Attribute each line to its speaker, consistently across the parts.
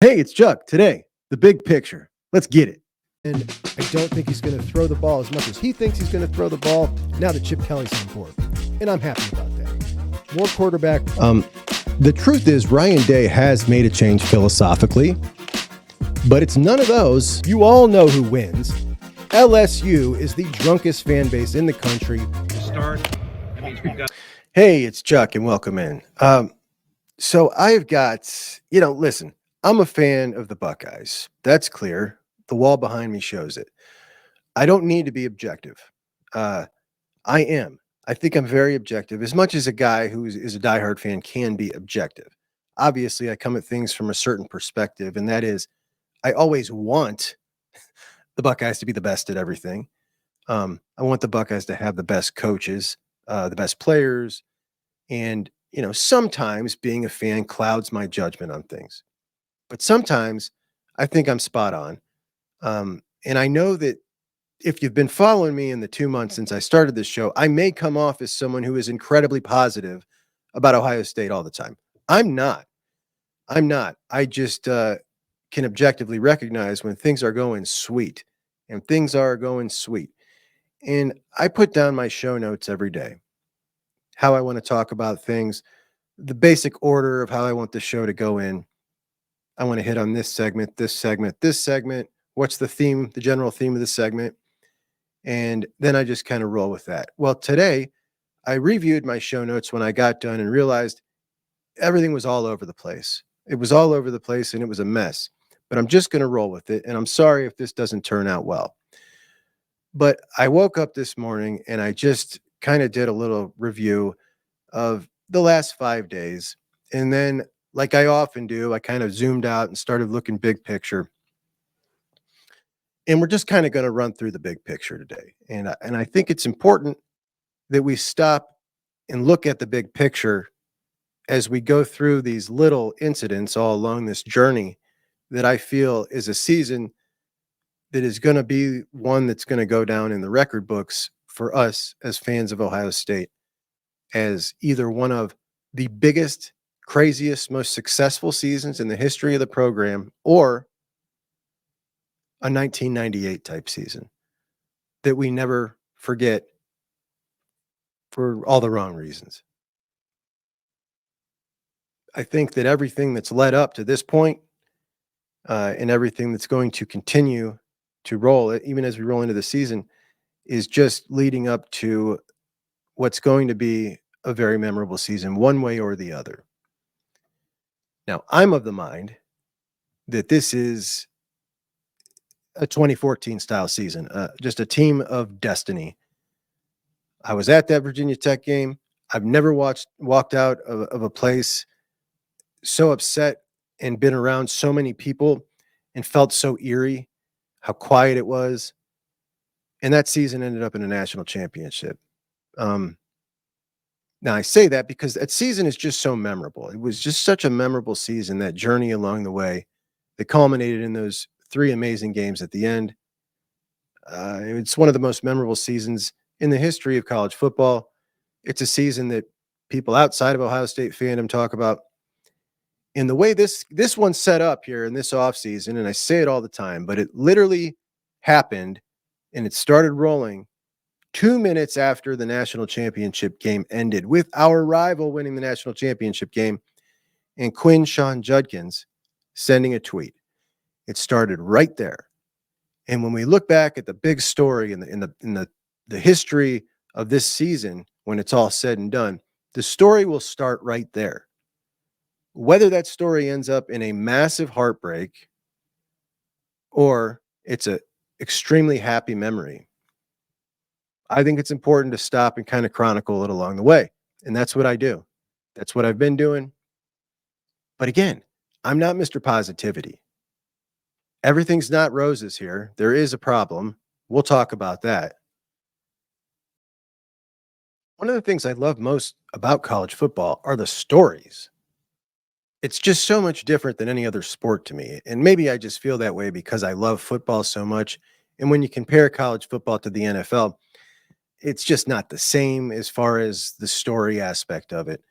Speaker 1: Hey, it's Chuck. Today, the big picture. Let's get it.
Speaker 2: And I don't think he's going to throw the ball as much as he thinks he's going to throw the ball now that Chip Kelly's on board. And I'm happy about that. More quarterback.
Speaker 3: The truth is, Ryan Day has made a change philosophically, but it's none of those.
Speaker 2: You all know who wins. LSU is the drunkest fan base in the country.
Speaker 1: Hey, it's Chuck, and welcome in. So I've got, listen, I'm a fan of the Buckeyes. That's clear. The wall behind me shows it. I don't need to be objective. I am. I think I'm very objective, as much as a guy who is a diehard fan can be objective. Obviously, I come at things from a certain perspective, and that is I always want the Buckeyes to be the best at everything. I want the Buckeyes to have the best coaches, the best players, and sometimes being a fan clouds my judgment on things. But sometimes I think I'm spot on. And I know that if you've been following me in the 2 months since I started this show, I may come off as someone who is incredibly positive about Ohio State all the time. I'm not. I just can objectively recognize when things are going sweet, and things are going sweet. And I put down my show notes every day, how I want to talk about things, the basic order of how I want the show to go in. I want to hit on this segment, this segment, this segment. What's the theme, the general theme of the segment? And then I just kind of roll with that. Well, today I reviewed my show notes when I got done and realized everything was all over the place. It was all over the place and it was a mess. But I'm just going to roll with it. And I'm sorry if this doesn't turn out well. But I woke up this morning and I just kind of did a little review of the last 5 days. And then, like I often do, I kind of zoomed out and started looking big picture. And we're just kind of going to run through the big picture today. And I think it's important that we stop and look at the big picture as we go through these little incidents all along this journey that I feel is a season that is going to be one that's going to go down in the record books for us as fans of Ohio State as either one of the biggest, craziest, most successful seasons in the history of the program or a 1998 type season that we never forget for all the wrong reasons. I think that everything that's led up to this point, and everything that's going to continue to roll, even as we roll into the season, is just leading up to what's going to be a very memorable season, one way or the other. Now, I'm of the mind that this is a 2014 style season, just a team of destiny. I was at that Virginia Tech game. I've never walked out of a place so upset and been around so many people and felt so eerie, how quiet it was. And that season ended up in a national championship. Now, I say that because that season is just so memorable. It was just such a memorable season, that journey along the way that culminated in those three amazing games at the end. It's one of the most memorable seasons in the history of college football. It's a season that people outside of Ohio State fandom talk about. And the way this one's set up here in this offseason, and I say it all the time, but it literally happened and it started rolling 2 minutes after the national championship game ended, with our rival winning the national championship game and Quinn Sean Judkins sending a tweet. It started right there. And when we look back at the big story in the history of this season, when it's all said and done, the story will start right there. Whether that story ends up in a massive heartbreak or it's an extremely happy memory, I think it's important to stop and kind of chronicle it along the way. And that's what I do. That's what I've been doing. But again, I'm not Mr. Positivity. Everything's not roses here. There is a problem. We'll talk about that. One of the things I love most about college football are the stories. It's just so much different than any other sport to me. And maybe I just feel that way because I love football so much. And when you compare college football to the NFL, it's just not the same as far as the story aspect of it.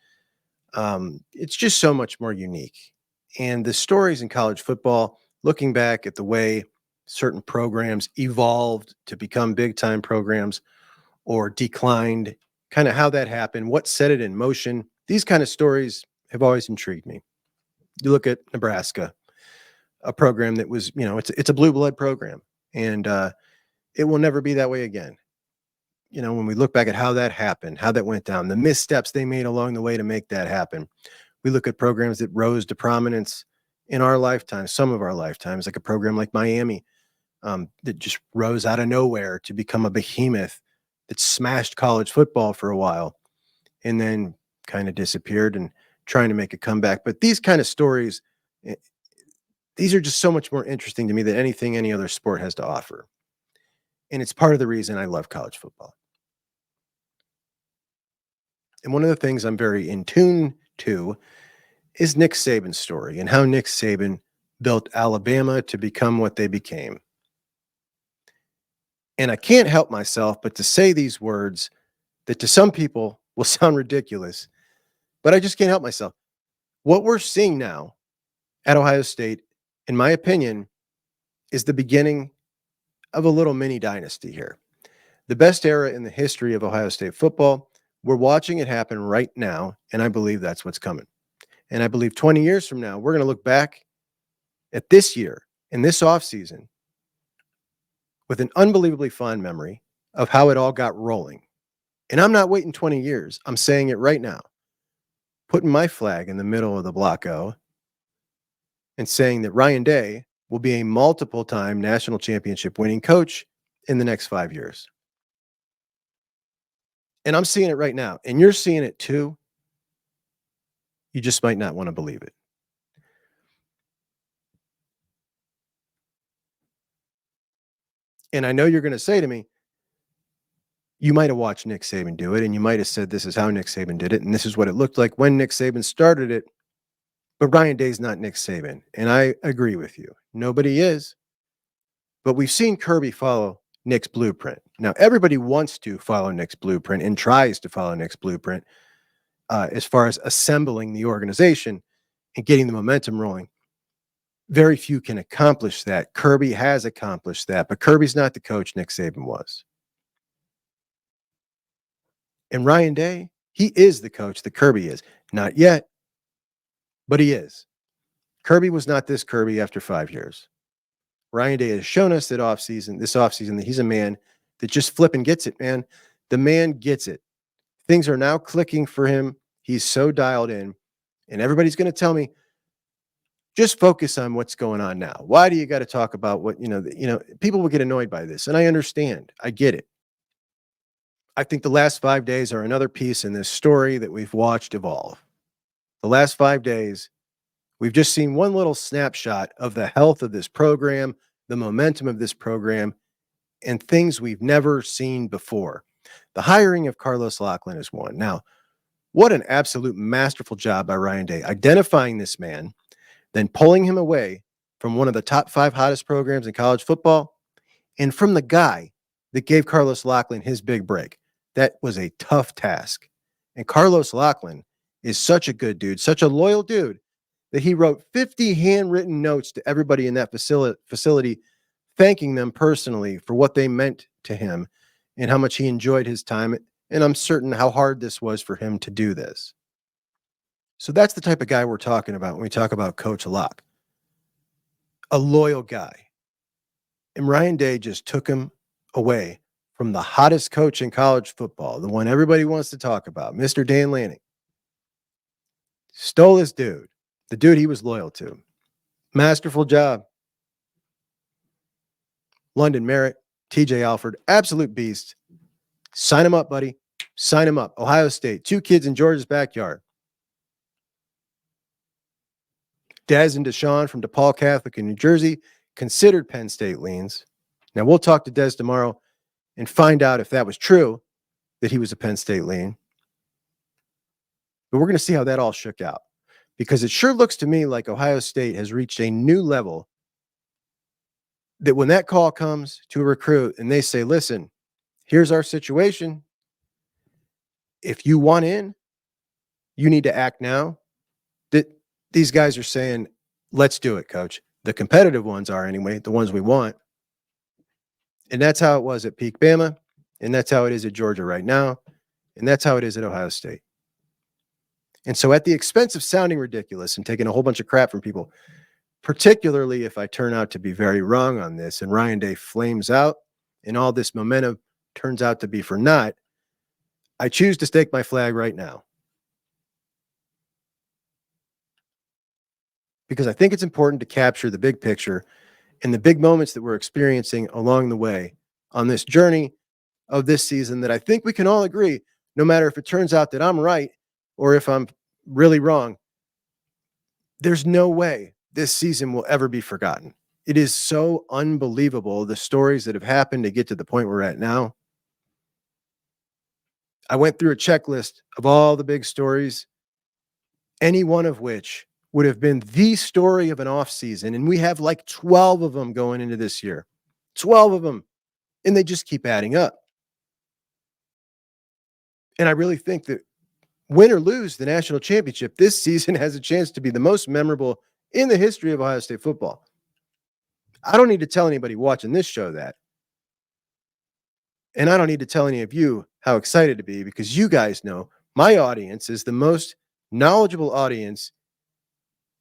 Speaker 1: It's just so much more unique. And the stories in college football, looking back at the way certain programs evolved to become big time programs or declined, kind of how that happened, what set it in motion, these kind of stories have always intrigued me. You look at Nebraska, a program that was, it's a blue blood program, and it will never be that way again. When we look back at how that happened, how that went down, the missteps they made along the way to make that happen, we look at programs that rose to prominence in our lifetime, some of our lifetimes, like a program like Miami, that just rose out of nowhere to become a behemoth that smashed college football for a while and then kind of disappeared and trying to make a comeback. But these kind of stories, these are just so much more interesting to me than anything any other sport has to offer. And it's part of the reason I love college football. And one of the things I'm very in tune to is Nick Saban's story and how Nick Saban built Alabama to become what they became. And I can't help myself but to say these words that to some people will sound ridiculous, but I just can't help myself. What we're seeing now at Ohio State, in my opinion, is the beginning of a little mini dynasty here. The best era in the history of Ohio State football. We're watching it happen right now, and I believe that's what's coming. And I believe 20 years from now, we're going to look back at this year and this offseason with an unbelievably fond memory of how it all got rolling. And I'm not waiting 20 years. I'm saying it right now, putting my flag in the middle of the block O and saying that Ryan Day will be a multiple-time national championship winning coach in the next 5 years. And I'm seeing it right now. And you're seeing it too. You just might not want to believe it. And I know you're going to say to me, you might have watched Nick Saban do it, and you might have said this is how Nick Saban did it, and this is what it looked like when Nick Saban started it. But Ryan Day's not Nick Saban, and I agree with you. Nobody is. But we've seen Kirby follow Nick's blueprint. Now, everybody wants to follow Nick's blueprint and tries to follow Nick's blueprint as far as assembling the organization and getting the momentum rolling. Very few can accomplish that. Kirby has accomplished that, but Kirby's not the coach Nick Saban was. And Ryan Day, he is the coach that Kirby is. Not yet, but he is. Kirby was not this Kirby after 5 years. Ryan Day has shown us that this offseason, that he's a man that just flipping gets it, man. The man gets it. Things are now clicking for him. He's so dialed in. And everybody's going to tell me, just focus on what's going on now. Why do you got to talk about what, people will get annoyed by this. And I understand. I get it. I think the last 5 days are another piece in this story that we've watched evolve. The last 5 days, we've just seen one little snapshot of the health of this program, the momentum of this program, and things we've never seen before. The hiring of Carlos Loughlin is one. Now, what an absolute masterful job by Ryan Day, identifying this man, then pulling him away from one of the top 5 hottest programs in college football, and from the guy that gave Carlos Loughlin his big break. That was a tough task. And Carlos Loughlin is such a good dude, such a loyal dude, that he wrote 50 handwritten notes to everybody in that facility, thanking them personally for what they meant to him and how much he enjoyed his time. And I'm certain how hard this was for him to do this. So that's the type of guy we're talking about when we talk about Coach Locke. A loyal guy. And Ryan Day just took him away from the hottest coach in college football, the one everybody wants to talk about, Mr. Dan Lanning. Stole his dude, the dude he was loyal to. Masterful job. London Merritt, TJ Alford, absolute beast. Sign him up, buddy. Sign him up. Ohio State, 2 kids in Georgia's backyard. Dez and Deshaun from DePaul Catholic in New Jersey considered Penn State leans. Now, we'll talk to Dez tomorrow and find out if that was true, that he was a Penn State lean. But we're going to see how that all shook out, because it sure looks to me like Ohio State has reached a new level that when that call comes to a recruit and they say, listen, here's our situation. If you want in, you need to act now. That these guys are saying, Let's do it, coach. The competitive ones are anyway, the ones we want. And that's how it was at peak Bama. And that's how it is at Georgia right now. And that's how it is at Ohio State. And so at the expense of sounding ridiculous and taking a whole bunch of crap from people, particularly if I turn out to be very wrong on this and Ryan Day flames out and all this momentum turns out to be for naught, I choose to stake my flag right now. Because I think it's important to capture the big picture and the big moments that we're experiencing along the way on this journey of this season that I think we can all agree, no matter if it turns out that I'm right or if I'm really wrong, there's no way this season will ever be forgotten. It is so unbelievable, the stories that have happened to get to the point we're at now. I went through a checklist of all the big stories, any one of which would have been the story of an offseason. And we have like 12 of them going into this year. 12 of them. And they just keep adding up. And I really think that win or lose the national championship, this season has a chance to be the most memorable in the history of Ohio State football. I don't need to tell anybody watching this show that. And I don't need to tell any of you how excited to be, because you guys know my audience is the most knowledgeable audience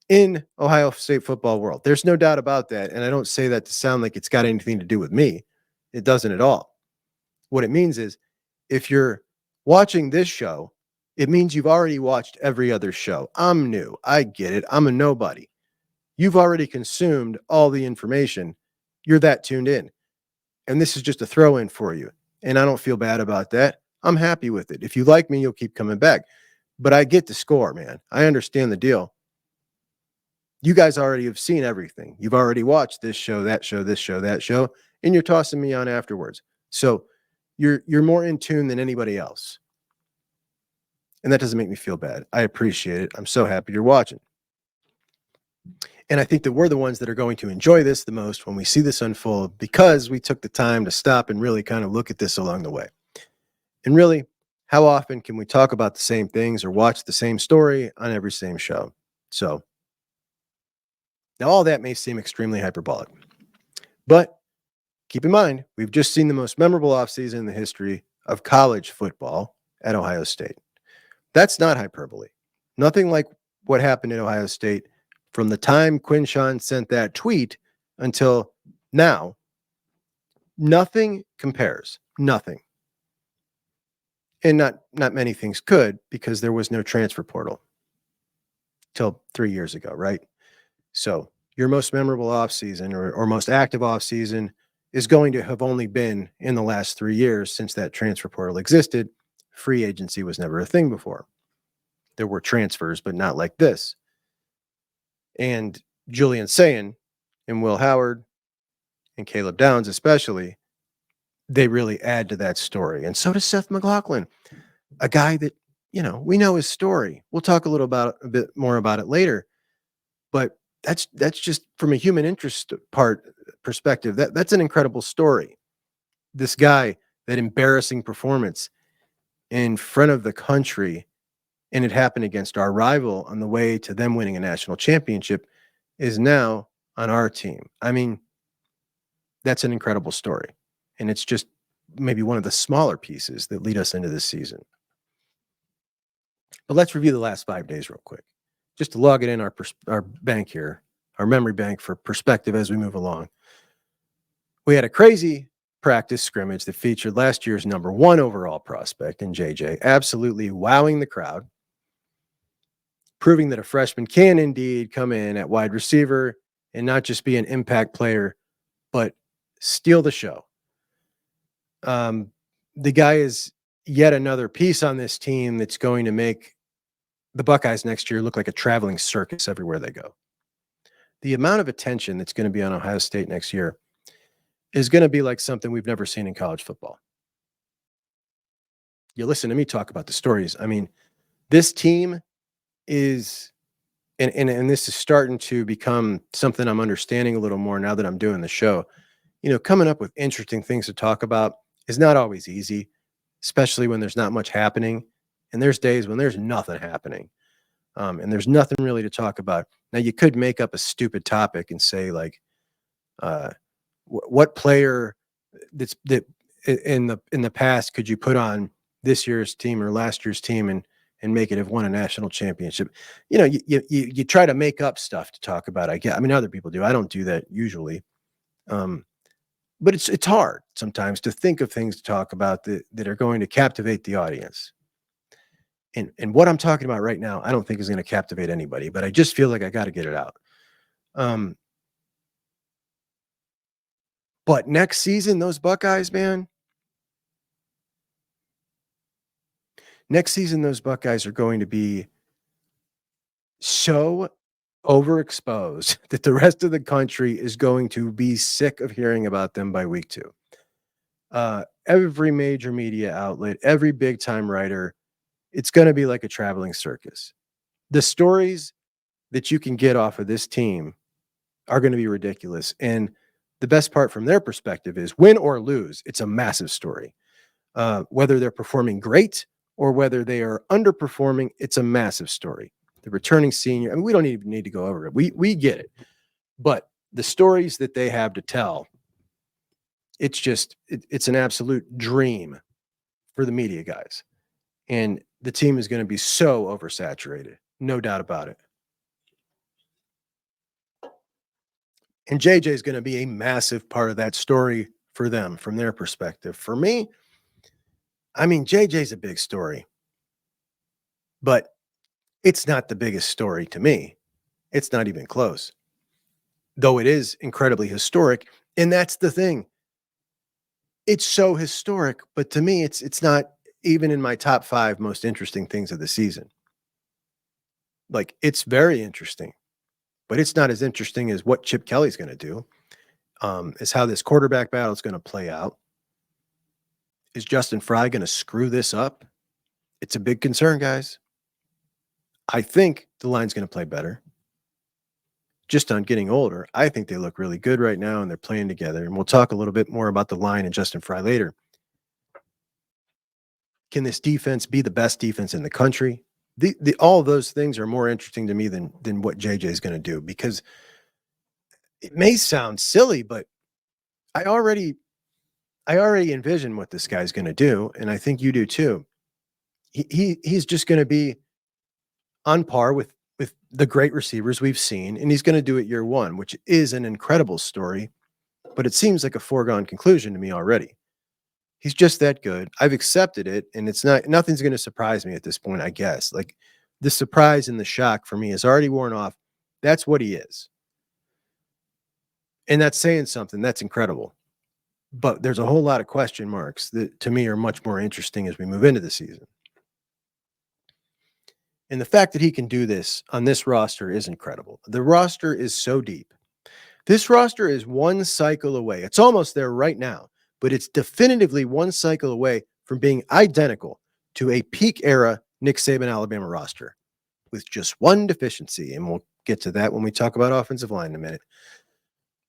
Speaker 1: in Ohio State football world. There's no doubt about that. And I don't say that to sound like it's got anything to do with me. It doesn't at all. What it means is if you're watching this show, it means you've already watched every other show. I'm new. I get it. I'm a nobody. You've already consumed all the information. You're that tuned in. And this is just a throw in for you. And I don't feel bad about that. I'm happy with it. If you like me, you'll keep coming back. But I get the score, man. I understand the deal. You guys already have seen everything. You've already watched this show, that show, this show, that show, and you're tossing me on afterwards. So you're more in tune than anybody else. And that doesn't make me feel bad. I appreciate it. I'm so happy you're watching. And I think that we're the ones that are going to enjoy this the most when we see this unfold, because we took the time to stop and really kind of look at this along the way. And really, how often can we talk about the same things or watch the same story on every same show? So now all that may seem extremely hyperbolic, but keep in mind, we've just seen the most memorable offseason in the history of college football at Ohio State. That's not hyperbole. Nothing like what happened at Ohio State from the time Quinshawn sent that tweet until now. Nothing compares. Nothing. And not many things could, because there was no transfer portal till 3 years ago, right? So your most memorable offseason or most active offseason is going to have only been in the last 3 years since that transfer portal existed. Free agency was never a thing before. There were transfers, but not like this. And Julian Sayin and Will Howard and Caleb Downs especially, they really add to that story. And so does Seth McLaughlin, a guy that, we know his story. We'll talk a bit more about it later. But that's just from a human interest perspective. That's an incredible story. This guy, that embarrassing performance in front of the country, and it happened against our rival on the way to them winning a national championship, is now on our team. I mean, that's an incredible story. And it's just maybe one of the smaller pieces that lead us into this season. But let's review the last 5 days real quick, just to log it in our bank here, our memory bank for perspective as we move along. We had a crazy practice scrimmage that featured last year's number 1 overall prospect in JJ, absolutely wowing the crowd, proving that a freshman can indeed come in at wide receiver and not just be an impact player, but steal the show. The guy is yet another piece on this team that's going to make the Buckeyes next year look like a traveling circus everywhere they go. The amount of attention that's going to be on Ohio State next year is going to be like something we've never seen in college football. You listen to me talk about the stories. I mean, this team is, and this is starting to become something I'm understanding a little more now that I'm doing the show. Coming up with interesting things to talk about is not always easy, especially when there's not much happening. And there's days when there's nothing happening. And there's nothing really to talk about. Now, you could make up a stupid topic and say, like, what player that in the past could you put on this year's team or last year's team and make it have won a national championship? You try to make up stuff to talk about. I mean, other people do. I don't do that usually. But it's hard sometimes to think of things to talk about that are going to captivate the audience. And what I'm talking about right now, I don't think is going to captivate anybody, but I just feel like I got to get it out. But next season, those Buckeyes, man, next season, those Buckeyes are going to be so overexposed that the rest of the country is going to be sick of hearing about them by week 2. Every major media outlet, every big time writer, it's going to be like a traveling circus. The stories that you can get off of this team are going to be ridiculous. And the best part from their perspective is win or lose, it's a massive story. Whether they're performing great or whether they are underperforming, it's a massive story. The returning senior, I mean, we don't even need to go over it. We get it. But the stories that they have to tell, it's an absolute dream for the media guys. And the team is going to be so oversaturated. No doubt about it. And JJ is going to be a massive part of that story for them, from their perspective. For me, I mean, JJ's a big story, but it's not the biggest story to me. It's not even close, though it is incredibly historic. And that's the thing. It's so historic, but to me, it's not even in my top 5 most interesting things of the season. Like, it's very interesting, but it's not as interesting as what Chip Kelly's going to do, is how this quarterback battle is going to play out. Is Justin Fry going to screw this up? It's a big concern, guys. I think the line's going to play better. Just on getting older, I think they look really good right now, and they're playing together. And we'll talk a little bit more about the line and Justin Fry later. Can this defense be the best defense in the country? All of those things are more interesting to me than what JJ is going to do, because it may sound silly, but I already envision what this guy's going to do, and I think you do too. He's just going to be on par with the great receivers we've seen, and he's going to do it year 1, which is an incredible story, but it seems like a foregone conclusion to me already. He's just that good. I've accepted it, and nothing's going to surprise me at this point, I guess. Like, the surprise and the shock for me has already worn off. That's what he is. And that's saying something. That's incredible. But there's a whole lot of question marks that to me are much more interesting as we move into the season. And the fact that he can do this on this roster is incredible. The roster is so deep. This roster is one cycle away. It's almost there right now, but it's definitively one cycle away from being identical to a peak era Nick Saban Alabama roster with just one deficiency. And we'll get to that when we talk about offensive line in a minute.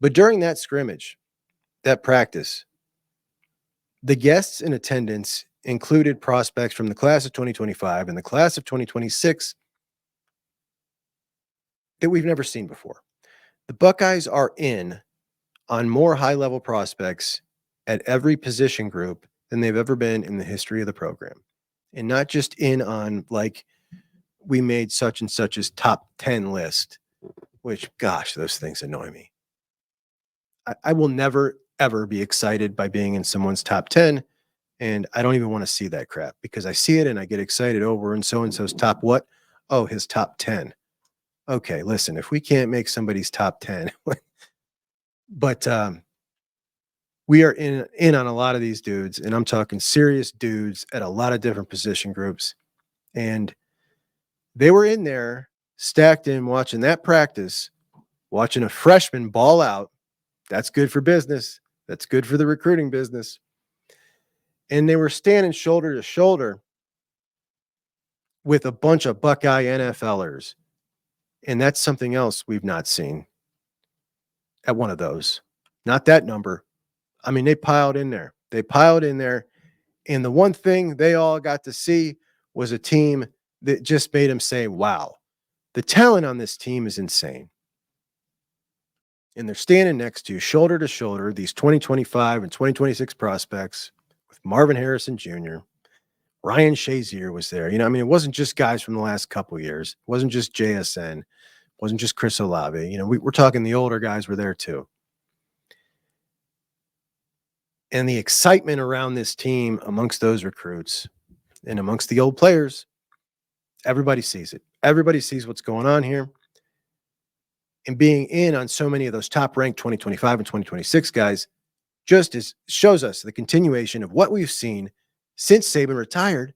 Speaker 1: But during that scrimmage, that practice, the guests in attendance included prospects from the class of 2025 and the class of 2026 that we've never seen before. The Buckeyes are in on more high-level prospects at every position group than they've ever been in the history of the program. And not just in on, like, we made such and such's top 10 list, which, gosh, those things annoy me. I will never, ever be excited by being in someone's top 10. And I don't even want to see that crap, because I see it and I get excited over and so-and-so's top what? Oh, his top 10. Okay, listen, if we can't make somebody's top 10, but we are in on a lot of these dudes, and I'm talking serious dudes at a lot of different position groups. And they were in there, stacked in, watching that practice, watching a freshman ball out. That's good for business. That's good for the recruiting business. And they were standing shoulder to shoulder with a bunch of Buckeye NFLers. And that's something else we've not seen at one of those. Not that number. I mean, they piled in there. And the one thing they all got to see was a team that just made them say, wow. The talent on this team is insane. And they're standing next to, shoulder to shoulder, these 2025 and 2026 prospects with Marvin Harrison Jr. Ryan Shazier was there. I mean, it wasn't just guys from the last couple years. It wasn't just JSN. It wasn't just Chris Olave. We're talking the older guys were there too. And the excitement around this team amongst those recruits and amongst the old players, everybody sees it. Everybody sees what's going on here. And being in on so many of those top-ranked 2025 and 2026 guys shows us the continuation of what we've seen since Saban retired.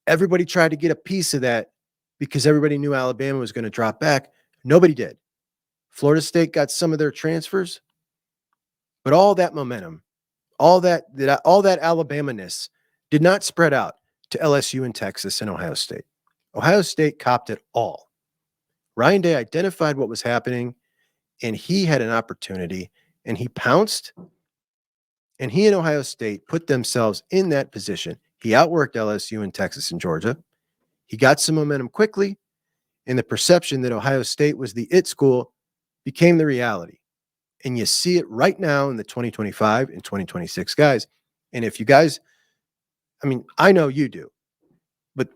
Speaker 1: Everybody tried to get a piece of that because everybody knew Alabama was going to drop back. Nobody did. Florida State got some of their transfers, but all that momentum, all that Alabama-ness did not spread out to LSU and Texas and Ohio State. Ohio State copped it all. Ryan Day identified what was happening, and he had an opportunity, and he pounced, and he and Ohio State put themselves in that position. He outworked LSU and Texas and Georgia. He got some momentum quickly, and the perception that Ohio State was the it school became the reality. And you see it right now in the 2025 and 2026 guys. And if you guys, I mean, I know you do, but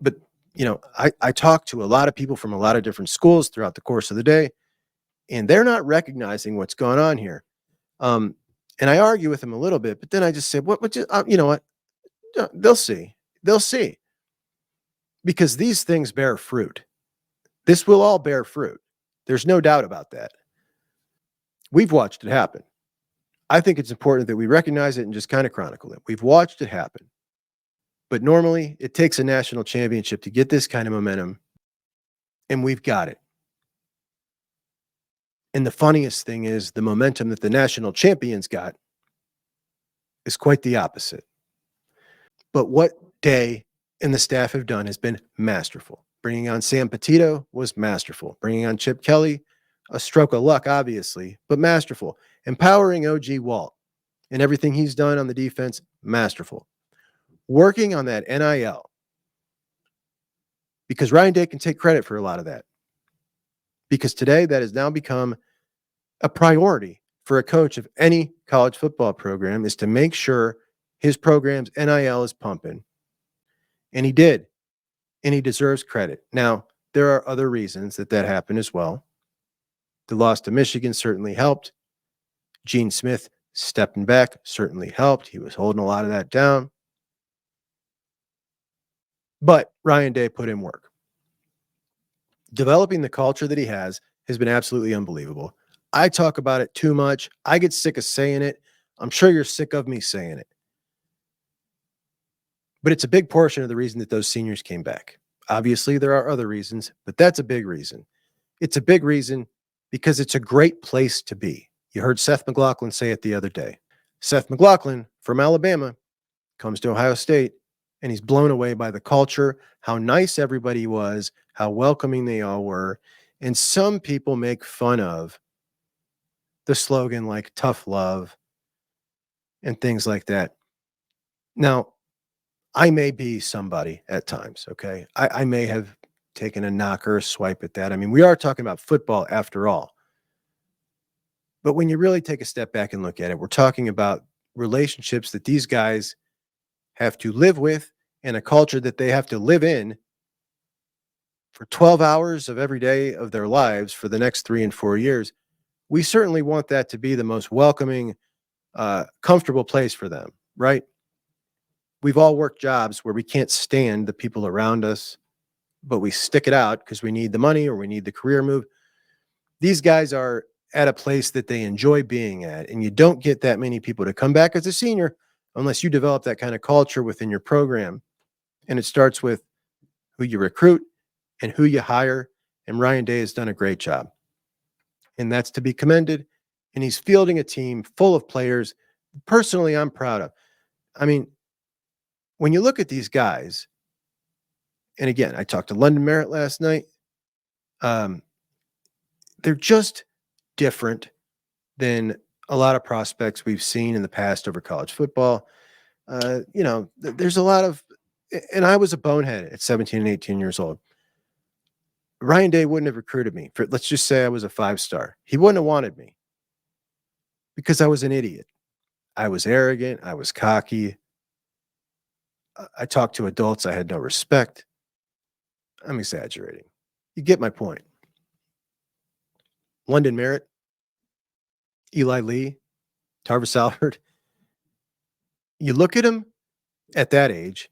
Speaker 1: I talk to a lot of people from a lot of different schools throughout the course of the day, and they're not recognizing what's going on here. And I argue with them a little bit, but then I just say, you know what? They'll see. They'll see. Because these things bear fruit. This will all bear fruit. There's no doubt about that. We've watched it happen. I think it's important that we recognize it and just kind of chronicle it. We've watched it happen. But normally, it takes a national championship to get this kind of momentum, and we've got it. And the funniest thing is the momentum that the national champions got is quite the opposite. But what Day and the staff have done has been masterful. Bringing on Sam Petito was masterful. Bringing on Chip Kelly, a stroke of luck, obviously, but masterful. Empowering OG Walt and everything he's done on the defense, masterful. Working on that NIL, because Ryan Day can take credit for a lot of that. Because today that has now become a priority for a coach of any college football program, is to make sure his program's NIL is pumping. And he did. And he deserves credit. Now, there are other reasons that happened as well. The loss to Michigan certainly helped. Gene Smith stepping back certainly helped. He was holding a lot of that down. But Ryan Day put in work. Developing the culture that he has been absolutely unbelievable. I talk about it too much. I get sick of saying it. I'm sure you're sick of me saying it. But it's a big portion of the reason that those seniors came back. Obviously, there are other reasons, but that's a big reason. It's a big reason because it's a great place to be. You heard Seth McLaughlin say it the other day. Seth McLaughlin from Alabama comes to Ohio State, and he's blown away by the culture, how nice everybody was, how welcoming they all were. And some people make fun of the slogan like tough love and things like that. Now, I may be somebody at times, okay? I may have taken a knocker or swipe at that. I mean, we are talking about football after all. But when you really take a step back and look at it, we're talking about relationships that these guys have to live with and a culture that they have to live in for 12 hours of every day of their lives for the next 3 and 4 years. We certainly want that to be the most welcoming, comfortable place for them, right? We've all worked jobs where we can't stand the people around us, but we stick it out because we need the money or we need the career move. These guys are at a place that they enjoy being at, and you don't get that many people to come back as a senior unless you develop that kind of culture within your program. And it starts with who you recruit and who you hire, and Ryan Day has done a great job. And that's to be commended, and he's fielding a team full of players personally I'm proud of. I mean, when you look at these guys, and again, I talked to London Merritt last night, they're just different than a lot of prospects we've seen in the past over college football. There's a lot of, and I was a bonehead at 17 and 18 years old. Ryan Day wouldn't have recruited me for, let's just say I was a 5-star. He wouldn't have wanted me because I was an idiot. I was arrogant. I was cocky. I talked to adults. I had no respect. I'm exaggerating. You get my point. London Merritt, Eli Lee, Tarvis Albert. You look at them at that age,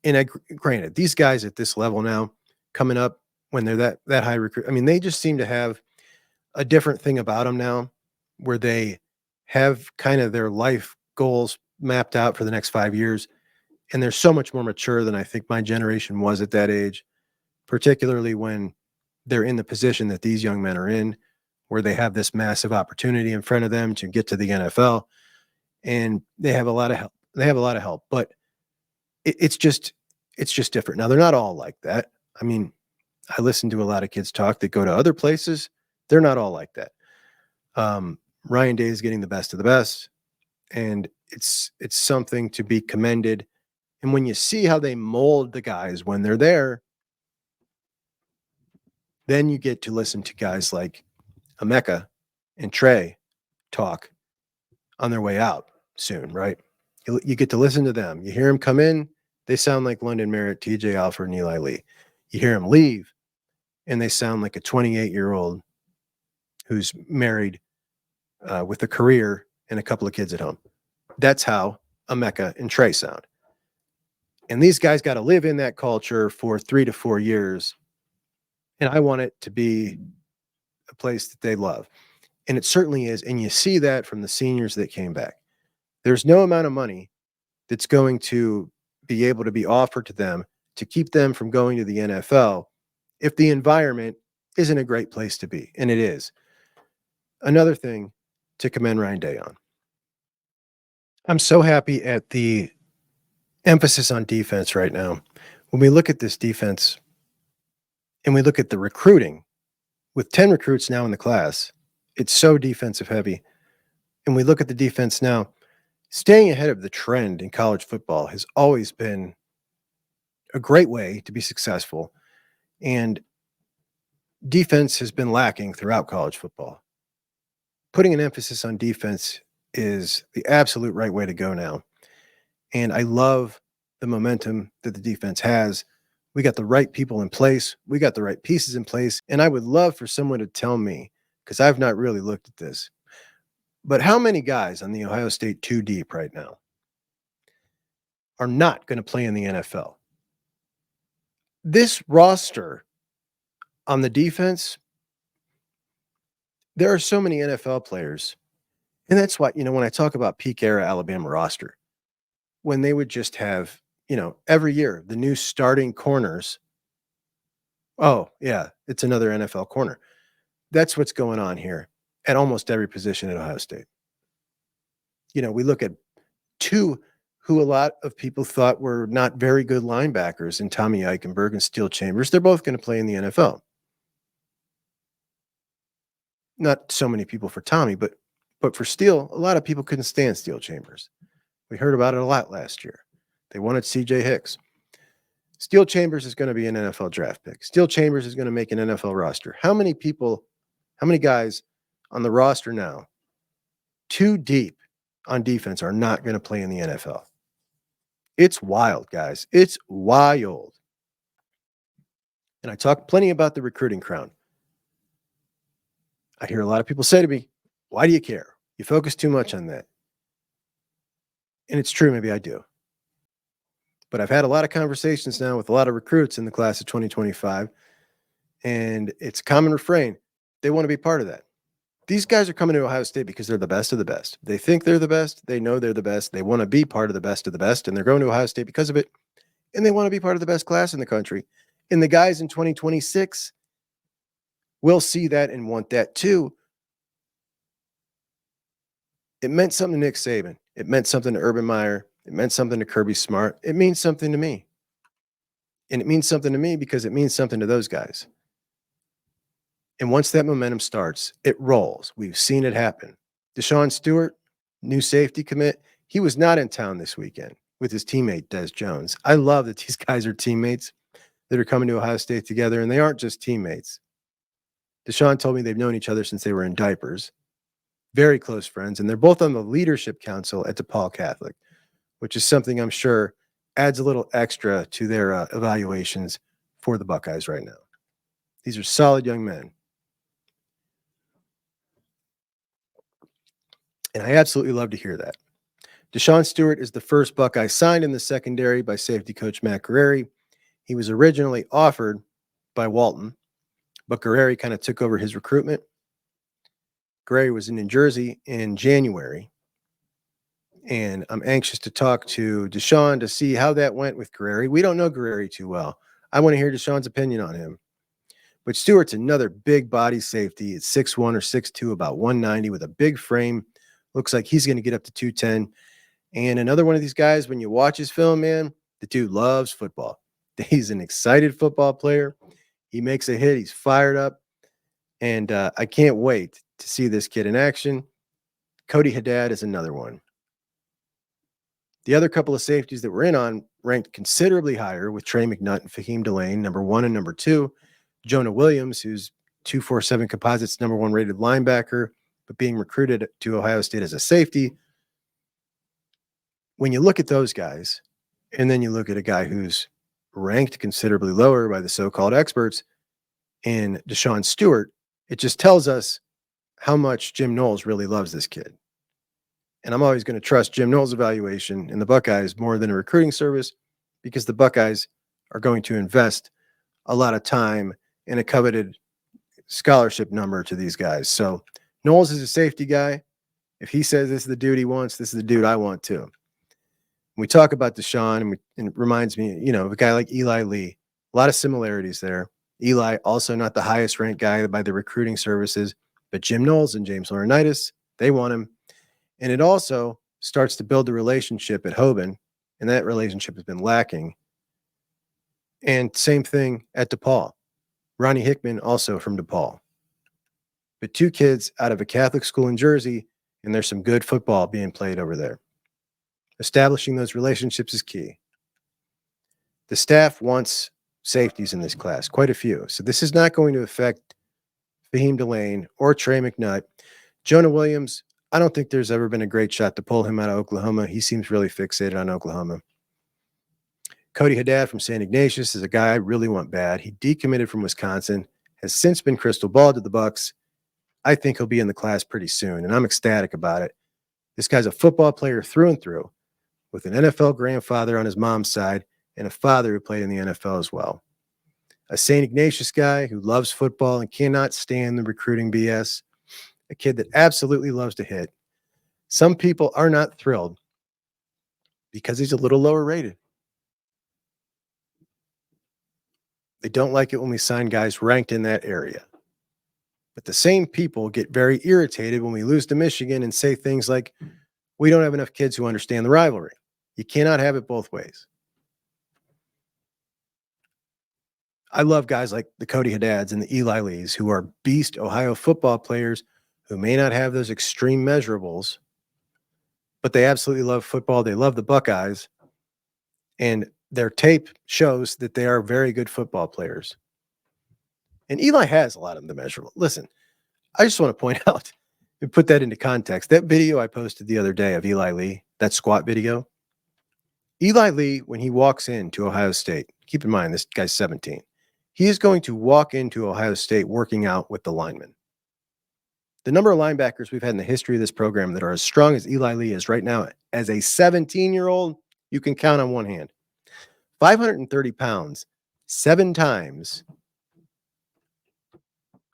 Speaker 1: and granted, these guys at this level now, coming up when they're that high recruit, I mean, they just seem to have a different thing about them now, where they have kind of their life goals mapped out for the next 5 years, and they're so much more mature than I think my generation was at that age, particularly when they're in the position that these young men are in, where they have this massive opportunity in front of them to get to the NFL, and they have a lot of help. But it's just different. Now, they're not all like that. I mean, I listen to a lot of kids talk that go to other places. They're not all like that. Ryan Day is getting the best of the best, and it's something to be commended. And when you see how they mold the guys when they're there, then you get to listen to guys like Emeka and Trey talk on their way out soon, right? You get to listen to them. You hear them come in, they sound like London Merritt, TJ Alford, and Eli Lee. You hear them leave, and they sound like a 28-year-old who's married with a career and a couple of kids at home. That's how Emeka and Trey sound. And these guys got to live in that culture for 3 to 4 years. And I want it to be a place that they love. And it certainly is. And you see that from the seniors that came back. There's no amount of money that's going to be able to be offered to them to keep them from going to the NFL if the environment isn't a great place to be. And it is. Another thing to commend Ryan Day on. I'm so happy at the emphasis on defense right now. When we look at this defense and we look at the recruiting, with 10 recruits now in the class, it's so defensive heavy. And we look at the defense now, staying ahead of the trend in college football has always been a great way to be successful. And defense has been lacking throughout college football. Putting an emphasis on defense is the absolute right way to go now. And I love the momentum that the defense has. We got the right people in place. We got the right pieces in place. And I would love for someone to tell me, because I've not really looked at this, but how many guys on the Ohio State 2 deep right now are not going to play in the NFL? This roster on the defense, there are so many NFL players. And that's why, when I talk about peak era Alabama roster, when they would just have, every year, the new starting corners. Oh, yeah, it's another NFL corner. That's what's going on here at almost every position at Ohio State. We look at two who a lot of people thought were not very good linebackers in Tommy Eichenberg and Steele Chambers. They're both going to play in the NFL. Not so many people for Tommy, but for Steele, a lot of people couldn't stand Steele Chambers. We heard about it a lot last year. They wanted C.J. Hicks. Steele Chambers is going to be an NFL draft pick. Steele Chambers is going to make an NFL roster. How many guys on the roster now, 2 deep on defense, are not going to play in the NFL? It's wild, guys. It's wild. And I talk plenty about the recruiting crown. I hear a lot of people say to me, why do you care? You focus too much on that. And it's true, maybe I do. But I've had a lot of conversations now with a lot of recruits in the class of 2025, and it's a common refrain. They want to be part of that. These guys are coming to Ohio State because they're the best of the best. They think they're the best. They know they're the best. They want to be part of the best, and they're going to Ohio State because of it, and they want to be part of the best class in the country. And the guys in 2026 will see that and want that too. It meant something to Nick Saban. It meant something to Urban Meyer. It meant something to Kirby Smart. It means something to me. And it means something to me because it means something to those guys. And once that momentum starts, it rolls. We've seen it happen. Deshaun Stewart, new safety commit, he was not in town this weekend with his teammate, Des Jones. I love that these guys are teammates. that are coming to Ohio State together, and they aren't just teammates. Deshaun told me they've known each other since they were in diapers. Very close friends, and they're both on the leadership council at DePaul Catholic, which is something I'm sure adds a little extra to their evaluations for the Buckeyes right now. These are solid young men. And I absolutely love to hear that. Deshaun Stewart is the first Buckeye signed in the secondary by safety coach Matt Guerrieri. He was originally offered by Walton, but Guerrieri kind of took over his recruitment. Guerrieri was in New Jersey in January, and I'm anxious to talk to Deshaun to see how that went with Guerrieri. We don't know Guerrieri too well. I want to hear Deshaun's opinion on him. But Stewart's another big body safety. It's 6'1" or 6'2", about 190 with a big frame. Looks like he's going to get up to 210. And another one of these guys, when you watch his film, man, the dude loves football. He's an excited football player. He makes a hit. He's fired up. And I can't wait to see this kid in action. Cody Haddad is another one. The other couple of safeties that we're in on ranked considerably higher with Trey McNutt and Fahim Delane, number 1 and number 2. Jonah Williams, who's 247 Composites, number 1 rated linebacker, but being recruited to Ohio State as a safety. When you look at those guys, and then you look at a guy who's ranked considerably lower by the so-called experts in Deshaun Stewart, it just tells us how much Jim Knowles really loves this kid. And I'm always going to trust Jim Knowles' evaluation in the Buckeyes more than a recruiting service, because the Buckeyes are going to invest a lot of time in a coveted scholarship number to these guys. So Knowles is a safety guy. If he says this is the dude he wants, this is the dude I want too. When we talk about Deshaun, and it reminds me, of a guy like Eli Lee. A lot of similarities there. Eli, also not the highest ranked guy by the recruiting services, but Jim Knowles and James Laurinaitis, they want him. And it also starts to build a relationship at Hoban, and that relationship has been lacking. And same thing at DePaul. Ronnie Hickman, also from DePaul. But 2 kids out of a Catholic school in Jersey, and there's some good football being played over there. Establishing those relationships is key. The staff wants safeties in this class, quite a few. So this is not going to affect Fahim Delane or Trey McNutt. Jonah Williams, I don't think there's ever been a great shot to pull him out of Oklahoma. He seems really fixated on Oklahoma. Cody Haddad from St. Ignatius is a guy I really want bad. He decommitted from Wisconsin, has since been crystal balled to the Bucks. I think he'll be in the class pretty soon, and I'm ecstatic about it. This guy's a football player through and through, with an NFL grandfather on his mom's side and a father who played in the NFL as well. A St. Ignatius guy who loves football and cannot stand the recruiting BS. A kid that absolutely loves to hit. Some people are not thrilled because he's a little lower rated. They don't like it when we sign guys ranked in that area. But the same people get very irritated when we lose to Michigan and say things like, we don't have enough kids who understand the rivalry. You cannot have it both ways. I love guys like the Cody Haddads and the Eli Lees, who are beast Ohio football players who may not have those extreme measurables, but they absolutely love football. They love the Buckeyes, and their tape shows that they are very good football players. And Eli has a lot of the measurable. Listen, I just want to point out and put that into context. That video I posted the other day of Eli Lee, that squat video, Eli Lee, when he walks into Ohio State, keep in mind, this guy's 17. He is going to walk into Ohio State working out with the linemen. The number of linebackers we've had in the history of this program that are as strong as Eli Lee is right now, as a 17-year-old, you can count on one hand. 530 pounds, 7 times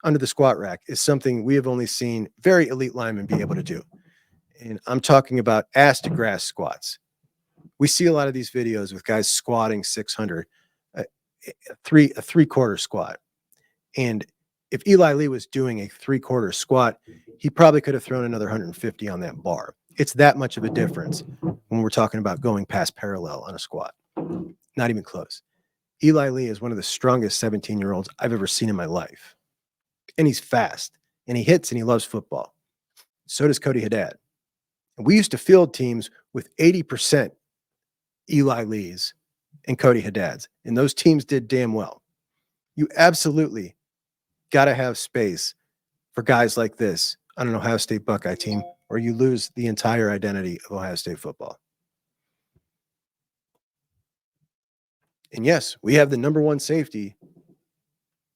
Speaker 1: under the squat rack is something we have only seen very elite linemen be able to do. And I'm talking about ass to grass squats. We see a lot of these videos with guys squatting 600, a three-quarter squat. And if Eli Lee was doing a 3/4 squat, he probably could have thrown another 150 on that bar. It's that much of a difference when we're talking about going past parallel on a squat. Not even close. Eli Lee is one of the strongest 17-year-olds I've ever seen in my life. And he's fast, and he hits, and he loves football. So does Cody Haddad. And we used to field teams with 80% Eli Lees and Cody Haddad's. And those teams did damn well. You absolutely got to have space for guys like this on an Ohio State Buckeye team, or you lose the entire identity of Ohio State football. And yes, we have the number one safety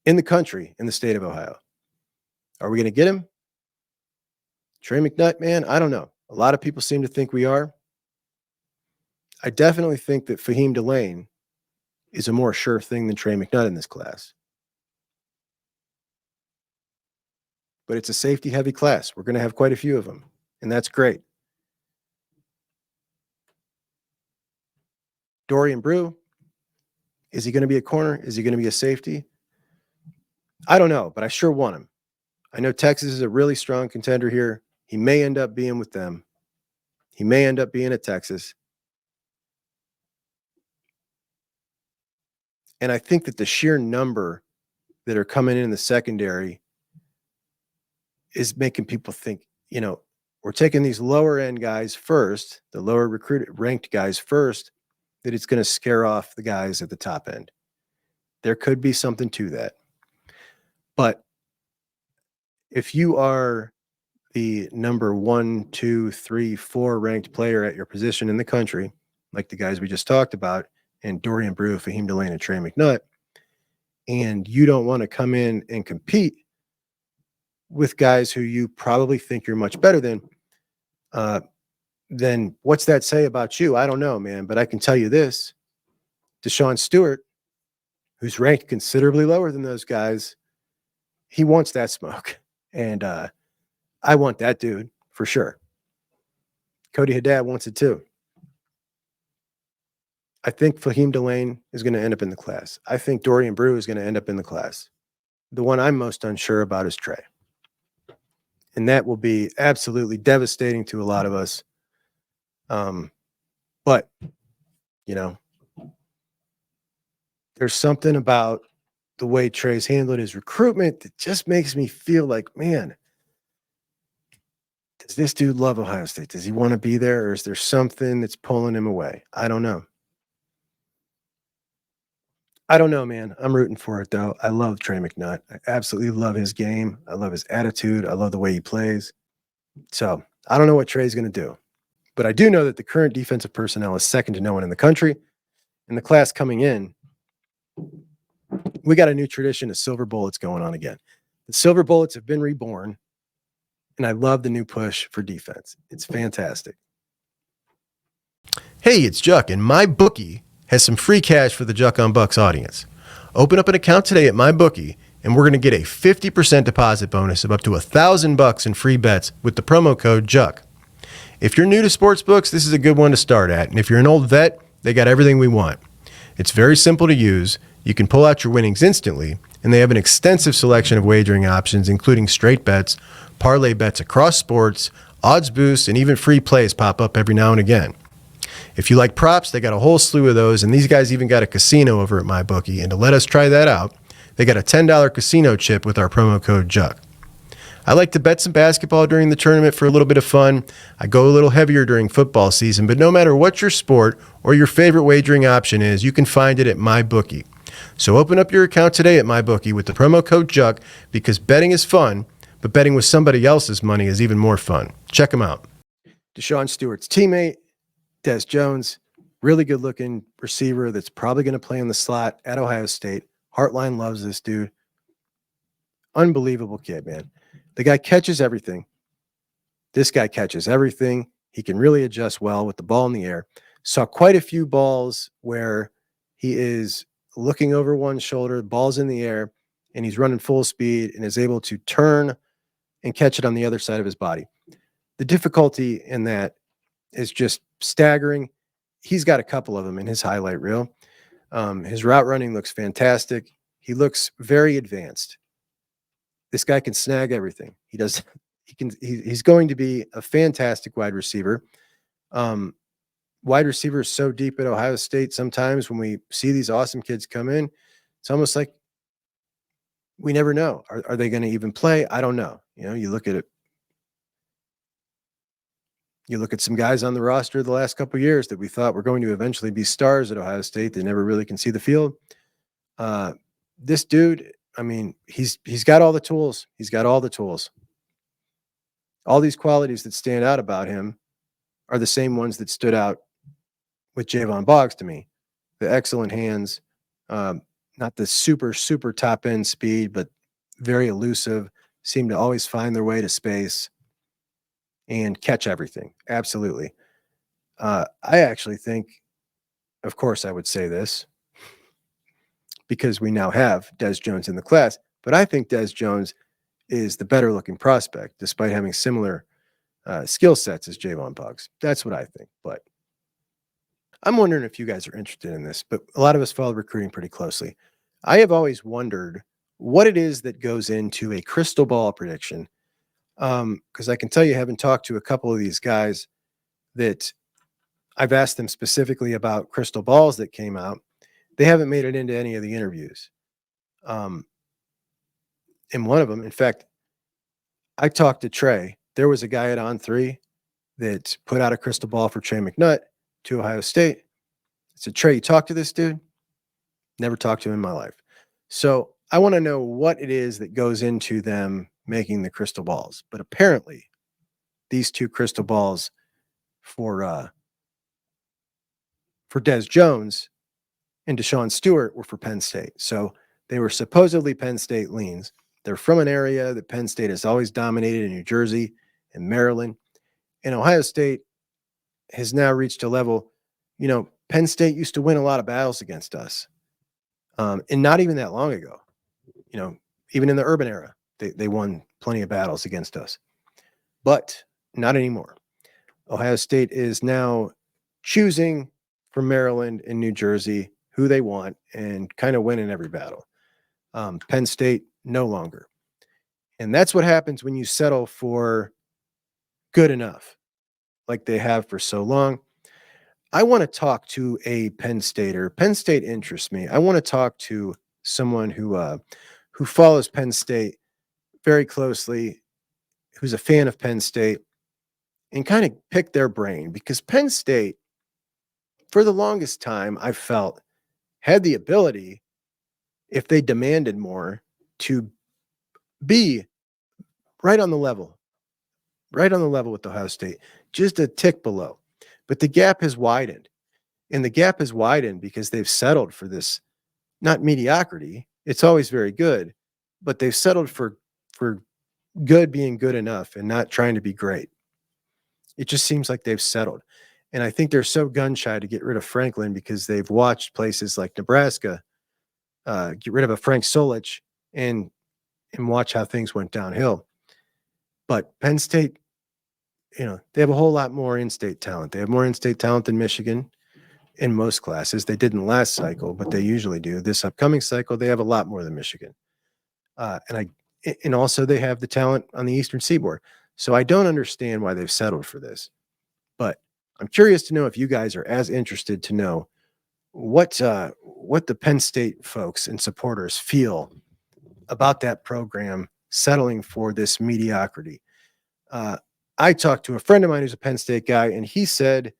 Speaker 1: in the country in the state of Ohio. Are we going to get him? Trey McNutt, man, I don't know. A lot of people seem to think we are. I definitely think that Fahim Delane is a more sure thing than Trey McNutt in this class. But it's a safety-heavy class. We're going to have quite a few of them, and that's great. Dorian Brew, is he going to be a corner? Is he going to be a safety? I don't know, but I sure want him. I know Texas is a really strong contender here. He may end up being with them. He may end up being at Texas. And I think that the sheer number that are coming in the secondary is making people think, we're taking these lower end guys first, the lower ranked guys first, that it's going to scare off the guys at the top end. There could be something to that. But if you are the number 1, 2, 3, 4 ranked player at your position in the country, like the guys we just talked about, and Dorian Brew, Fahim Delane, and Trey McNutt, and you don't want to come in and compete with guys who you probably think you're much better than, then what's that say about you? I don't know, man, but I can tell you this. Deshaun Stewart, who's ranked considerably lower than those guys, he wants that smoke. And I want that dude for sure. Cody Haddad wants it too. I think Fahim Delane is going to end up in the class. I think Dorian Brew is going to end up in the class. The one I'm most unsure about is Trey. And that will be absolutely devastating to a lot of us. But, there's something about the way Trey's handled his recruitment that just makes me feel like, man, does this dude love Ohio State? Does he want to be there? Or is there something that's pulling him away? I don't know. Man. I'm rooting for it, though. I love Trey McNutt. I absolutely love his game. I love his attitude. I love the way he plays. So I don't know what Trey's going to do. But I do know that the current defensive personnel is second to no one in the country. In the class coming in, we got a new tradition of Silver Bullets going on again. The Silver Bullets have been reborn, and I love the new push for defense. It's fantastic.
Speaker 3: Hey, it's Juck, and MyBookie has some free cash for the Juck on Bucks audience. Open up an account today at MyBookie, and we're going to get a 50% deposit bonus of up to $1,000 in free bets with the promo code JUCK. If you're new to sportsbooks, this is a good one to start at. And if you're an old vet, they got everything we want. It's very simple to use. You can pull out your winnings instantly, and they have an extensive selection of wagering options, including straight bets, parlay bets across sports, odds boosts, and even free plays pop up every now and again. If you like props, they got a whole slew of those, and these guys even got a casino over at MyBookie. And to let us try that out, they got a $10 casino chip with our promo code JUCK. I like to bet some basketball during the tournament for a little bit of fun. I go a little heavier during football season, but no matter what your sport or your favorite wagering option is, you can find it at MyBookie. So open up your account today at MyBookie with the promo code JUCK, because betting is fun, but betting with somebody else's money is even more fun. Check them out.
Speaker 1: Deshaun Stewart's teammate, Des Jones, really good-looking receiver that's probably going to play in the slot at Ohio State. Heartline loves this dude. Unbelievable kid, man. The guy catches everything. This guy catches everything. He can really adjust well with the ball in the air. Saw quite a few balls where he is looking over one shoulder, the ball's in the air, and he's running full speed and is able to turn and catch it on the other side of his body. The difficulty in that is just staggering. He's got a couple of them in his highlight reel. His route running looks fantastic. He looks very advanced. This guy can snag everything. He's going to be a fantastic wide receiver. Wide receivers so deep at Ohio State. Sometimes when we see these awesome kids come in, it's almost like we never know. Are they going to even play? I don't know. You look at it. You look at some guys on the roster the last couple of years that we thought were going to eventually be stars at Ohio State. They never really can see the field. This dude, I mean, he's got all the tools. He's got all the tools. All these qualities that stand out about him are the same ones that stood out with Javon Boggs to me. The excellent hands, not the super, super top end speed, but very elusive, seem to always find their way to space and catch everything. Absolutely. I actually think, of course, I would say this because we now have Des Jones in the class, but I think Des Jones is the better looking prospect, despite having similar skill sets as Javon Boggs. That's what I think. But I'm wondering if you guys are interested in this, but a lot of us follow recruiting pretty closely. I have always wondered what it is that goes into a crystal ball prediction. Because I can tell you, having talked to a couple of these guys, that I've asked them specifically about crystal balls that came out. They haven't made it into any of the interviews. And one of them, in fact, I talked to Trey. There was a guy at On3 that put out a crystal ball for Trey McNutt to Ohio State. I said, Trey, you talked to this dude? Never talked to him in my life. So I want to know what it is that goes into them making the crystal balls. But apparently, these two crystal balls for Des Jones and Deshaun Stewart were for Penn State. So they were supposedly Penn State leans. They're from an area that Penn State has always dominated in New Jersey and Maryland. And Ohio State has now reached a level, Penn State used to win a lot of battles against us. And not even that long ago, even in the urban era, they won plenty of battles against us. But not anymore. Ohio State is now choosing from Maryland and New Jersey who they want and kind of winning every battle. Penn State, no longer. And that's what happens when you settle for good enough, like they have for so long. I want to talk to a Penn Stater. Penn State interests me. I want to talk to someone who follows Penn State very closely, who's a fan of Penn State, and kind of pick their brain, because Penn State, for the longest time, I felt had the ability, if they demanded more, to be right on the level with Ohio State, just a tick below. But the gap has widened, and the gap has widened because they've settled for this, not mediocrity. It's always very good, but they've settled for good being good enough and not trying to be great. It just seems like they've settled. And I think they're so gun shy to get rid of Franklin because they've watched places like Nebraska get rid of a Frank Solich and watch how things went downhill. But Penn State, they have a whole lot more in-state talent. They have more in-state talent than Michigan in most classes. They didn't last cycle, but they usually do. This upcoming cycle, they have a lot more than Michigan. And also they have the talent on the Eastern Seaboard. So I don't understand why they've settled for this. But I'm curious to know if you guys are as interested to know what the Penn State folks and supporters feel about that program settling for this mediocrity. I talked to a friend of mine who's a Penn State guy, and he said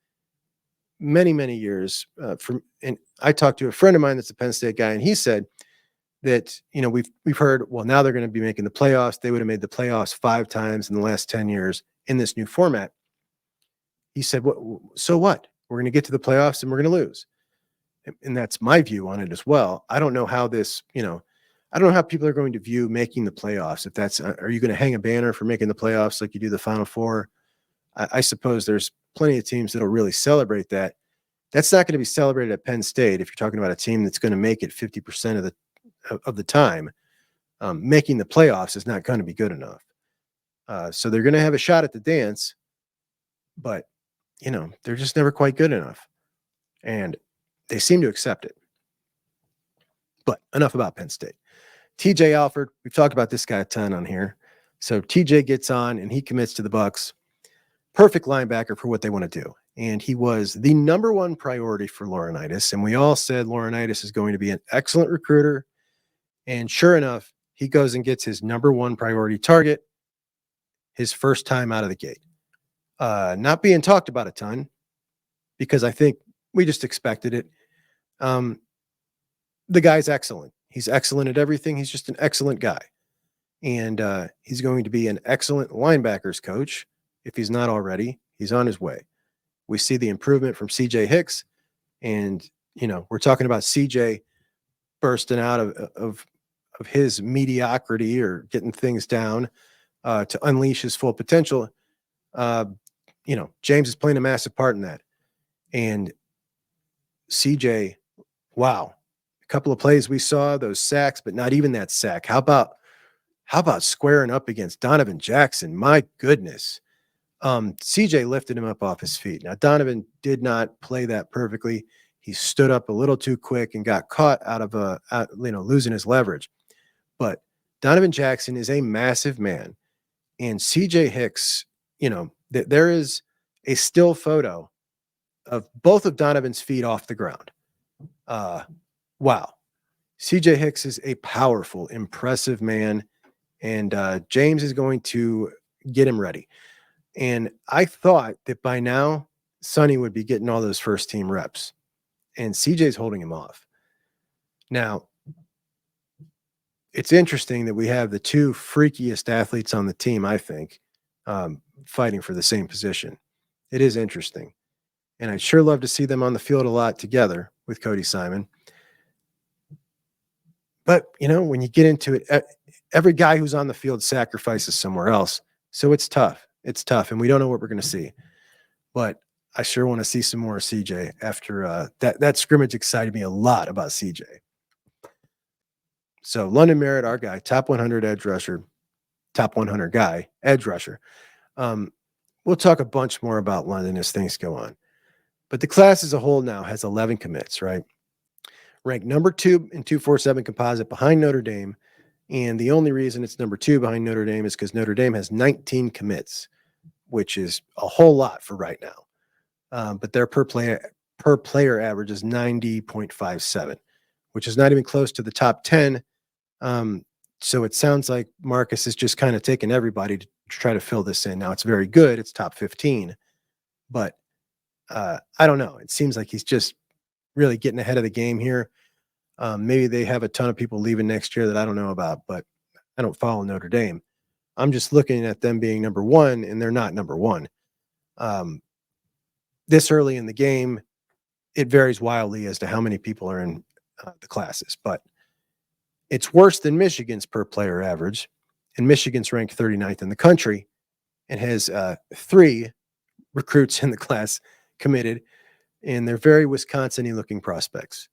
Speaker 1: many, many years and I talked to a friend of mine that's a Penn State guy, and he said that, we've heard, well, now they're going to be making the playoffs. They would have made the playoffs 5 times in the last 10 years in this new format. He said, so what? We're going to get to the playoffs and we're going to lose. And that's my view on it as well. I don't know how this, I don't know how people are going to view making the playoffs. If that's, are you going to hang a banner for making the playoffs like you do the Final Four? I suppose there's plenty of teams that'll really celebrate that. That's not going to be celebrated at Penn State if you're talking about a team that's going to make it 50% of the time. Making the playoffs is not going to be good enough. So they're going to have a shot at the dance, but they're just never quite good enough. And they seem to accept it. But enough about Penn State. TJ Alford, we've talked about this guy a ton on here. So TJ gets on and he commits to the Bucks. Perfect linebacker for what they want to do. And he was the number one priority for Laurinaitis. And we all said Laurinaitis is going to be an excellent recruiter. And sure enough, he goes and gets his number one priority target his first time out of the gate. not being talked about a ton because I think we just expected it. The guy's excellent. He's excellent at everything. He's just an excellent guy. And he's going to be an excellent linebackers coach. If he's not already, he's on his way. We see the improvement from CJ Hicks. And, we're talking about CJ bursting out of his mediocrity or getting things down to unleash his full potential. James is playing a massive part in that. And CJ, wow. A couple of plays we saw, those sacks, but not even that sack. How about squaring up against Donovan Jackson? My goodness. CJ lifted him up off his feet. Now, Donovan did not play that perfectly. He stood up a little too quick and got caught out of losing his leverage. But Donovan Jackson is a massive man. And CJ Hicks, there is a still photo of both of Donovan's feet off the ground. Wow. CJ Hicks is a powerful, impressive man. And James is going to get him ready. And I thought that by now, Sonny would be getting all those first team reps. And CJ's holding him off. Now, it's interesting that we have the two freakiest athletes on the team, I think, fighting for the same position. It is interesting. And I'd sure love to see them on the field a lot together with Cody Simon. But, when you get into it, every guy who's on the field sacrifices somewhere else. So it's tough. It's tough. And we don't know what we're going to see. But I sure want to see some more of CJ after that scrimmage excited me a lot about CJ. So London Merritt, our guy, top 100 edge rusher, top 100 guy, edge rusher. We'll talk a bunch more about London as things go on. But the class as a whole now has 11 commits, right? Ranked number 2 in 247 composite behind Notre Dame. And the only reason it's number 2 behind Notre Dame is because Notre Dame has 19 commits, which is a whole lot for right now. But their per player average is 90.57, which is not even close to the top 10. So it sounds like Marcus is just kind of taking everybody to try to fill this in. Now it's very good. It's top 15, but I don't know. It seems like he's just really getting ahead of the game here. Maybe they have a ton of people leaving next year that I don't know about, but I don't follow Notre Dame. I'm just looking at them being number 1, and they're not number 1. This early in the game, it varies wildly as to how many people are in the classes, but it's worse than Michigan's per player average. And Michigan's ranked 39th in the country and has 3 recruits in the class committed, and they're very Wisconsin-y looking prospects.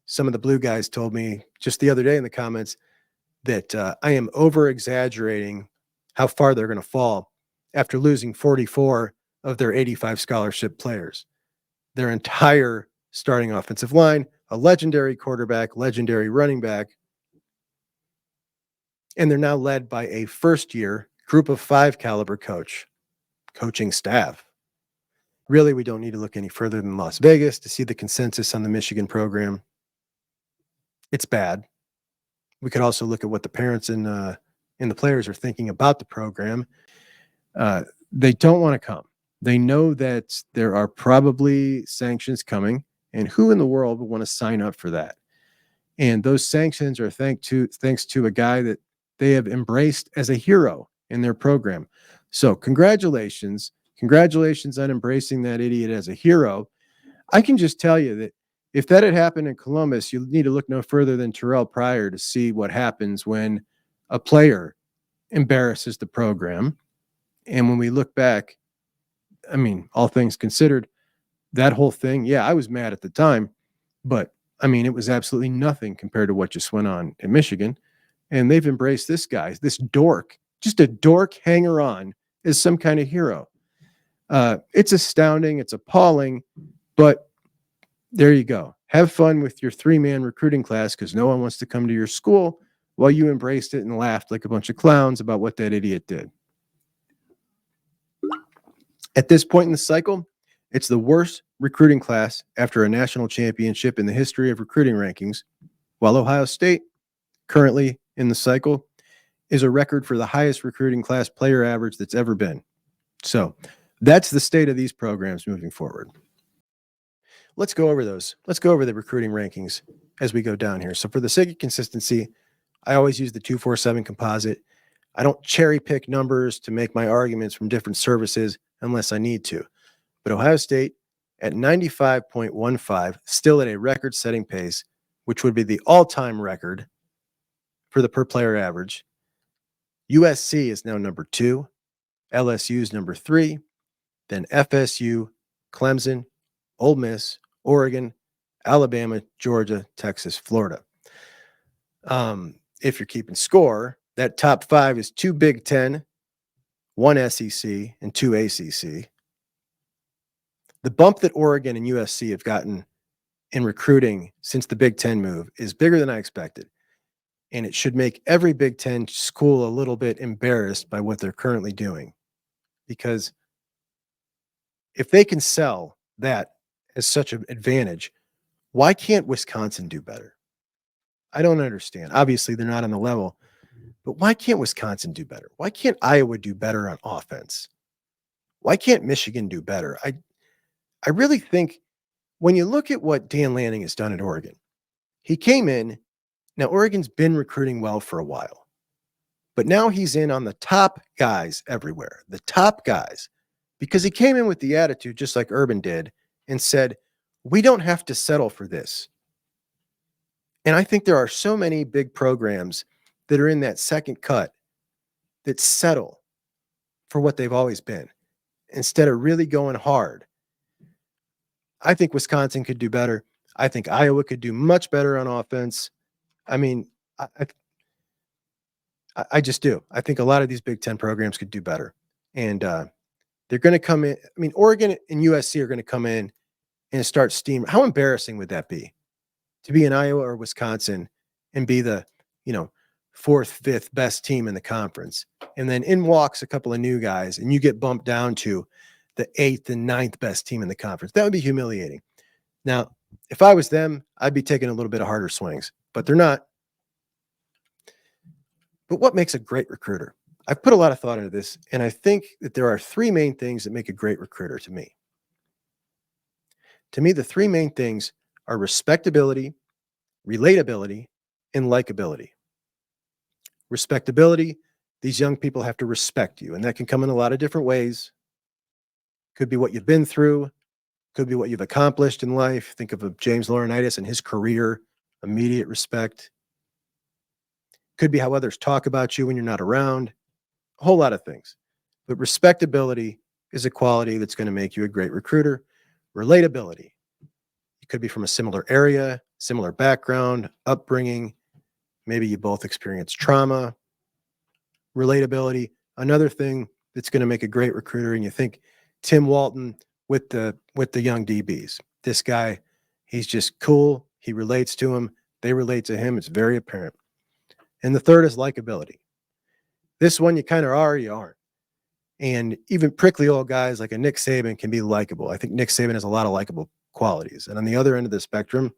Speaker 1: Some of the blue guys told me just the other day in the comments that I am over-exaggerating how far they're going to fall after losing 44 of their 85 scholarship players. Their entire starting offensive line, a legendary quarterback, legendary running back, and they're now led by a first-year group of 5 caliber coaching staff. Really, we don't need to look any further than Las Vegas to see the consensus on the Michigan program. It's bad. We could also look at what the parents and the players are thinking about the program. They don't want to come. They know that there are probably sanctions coming, and who in the world would want to sign up for that? And those sanctions are thanks to a guy that they have embraced as a hero in their program. So congratulations on embracing that idiot as a hero. I can just tell you that if that had happened in Columbus, you need to look no further than Terrell Pryor to see what happens when a player embarrasses the program. And when we look back, I mean, all things considered, that whole thing, yeah, I was mad at the time, but I mean, it was absolutely nothing compared to what just went on in Michigan. And they've embraced this guy, this dork, just a dork hanger-on, as some kind of hero. It's astounding. It's appalling. But there you go. Have fun with your 3-man recruiting class because no one wants to come to your school while you embraced it and laughed like a bunch of clowns about what that idiot did. At this point in the cycle, it's the worst recruiting class after a national championship in the history of recruiting rankings, while Ohio State, currently in the cycle, is a record for the highest recruiting class player average that's ever been. So That's the state of these programs moving forward. Let's go over those. Let's go over the recruiting rankings as we go down here. So for the sake of consistency, I always use the 247 composite. I don't cherry pick numbers to make my arguments from different services unless I need to. But Ohio State at 95.15, still at a record-setting pace, which would be the all-time record for the per-player average. USC is now number 2. LSU is number 3. Then FSU, Clemson, Ole Miss, Oregon, Alabama, Georgia, Texas, Florida. If you're keeping score, that top 5 is 2 Big Ten, 1 SEC, and 2 ACC. The bump that Oregon and USC have gotten in recruiting since the Big Ten move is bigger than I expected. And it should make every Big Ten school a little bit embarrassed by what they're currently doing. Because if they can sell that as such an advantage, why can't Wisconsin do better? I don't understand. Obviously, they're not on the level, but why can't Wisconsin do better? Why can't Iowa do better on offense? Why can't Michigan do better? I really think when you look at what Dan Lanning has done at Oregon, he came in. Now, Oregon's been recruiting well for a while, but now he's in on the top guys everywhere, the top guys, because he came in with the attitude, just like Urban did, and said, we don't have to settle for this. And I think there are so many big programs that are in that second cut that settle for what they've always been instead of really going hard. I think Wisconsin could do better. I think Iowa could do much better on offense. I mean, I just do. I think a lot of these Big Ten programs could do better. And they're going to come in. I mean, Oregon and USC are going to come in and start steam. How embarrassing would that be to be in Iowa or Wisconsin and be the, 4th, 5th best team in the conference? And then in walks a couple of new guys and you get bumped down to the 8th and 9th best team in the conference. That would be humiliating. Now, if I was them, I'd be taking a little bit of harder swings, but they're not. But what makes a great recruiter? I've put a lot of thought into this, and I think that there are 3 main things that make a great recruiter to me. To me, the 3 main things are respectability, relatability, and likability. Respectability, these young people have to respect you, and that can come in a lot of different ways. Could be what you've been through, could be what you've accomplished in life. Think of James Laurinaitis and his career, immediate respect. Could be how others talk about you when you're not around. A whole lot of things. But respectability is a quality that's going to make you a great recruiter. Relatability. You could be from a similar area, similar background, upbringing. Maybe you both experienced trauma. Relatability. Another thing that's going to make a great recruiter, and you think Tim Walton with the young DBs. This guy, he's just cool. He relates to him. They relate to him. It's very apparent. And the third is likability. This one you kind of are or you aren't. And even prickly old guys like a Nick Saban can be likable. I think Nick Saban has a lot of likable qualities. And on the other end of the spectrum,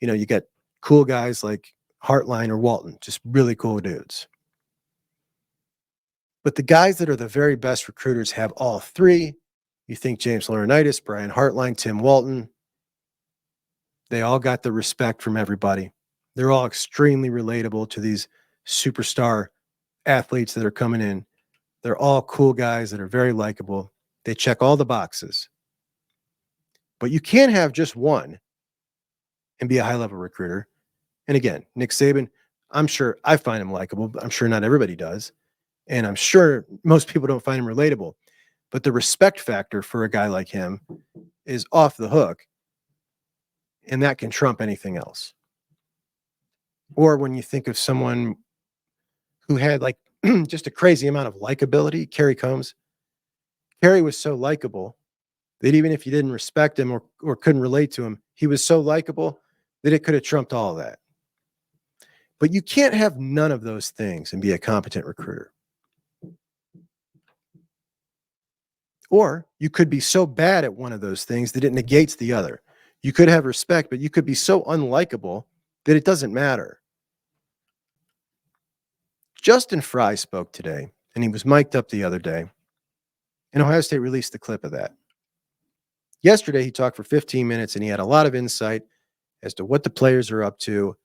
Speaker 1: you got cool guys like Hartline or Walton, just really cool dudes. But the guys that are the very best recruiters have all 3. You think James Laurinaitis, Brian Hartline, Tim Walton, they all got the respect from everybody. They're all extremely relatable to these superstar athletes that are coming in. They're all cool guys that are very likable. They check all the boxes. But you can't have just one and be a high-level recruiter. And again, Nick Saban, I'm sure I find him likable, but I'm sure not everybody does. And I'm sure most people don't find him relatable. But the respect factor for a guy like him is off the hook. And that can trump anything else. Or when you think of someone who had like just a crazy amount of likability, Kerry Combs. Kerry was so likable that even if you didn't respect him or couldn't relate to him, he was so likable that it could have trumped all of that. But you can't have none of those things and be a competent recruiter. Or you could be so bad at one of those things that it negates the other. You could have respect, but you could be so unlikable that it doesn't matter. Justin Fry spoke today, and he was mic'd up the other day. And Ohio State released the clip of that. Yesterday, he talked for 15 minutes, and he had a lot of insight as to what the players are up to,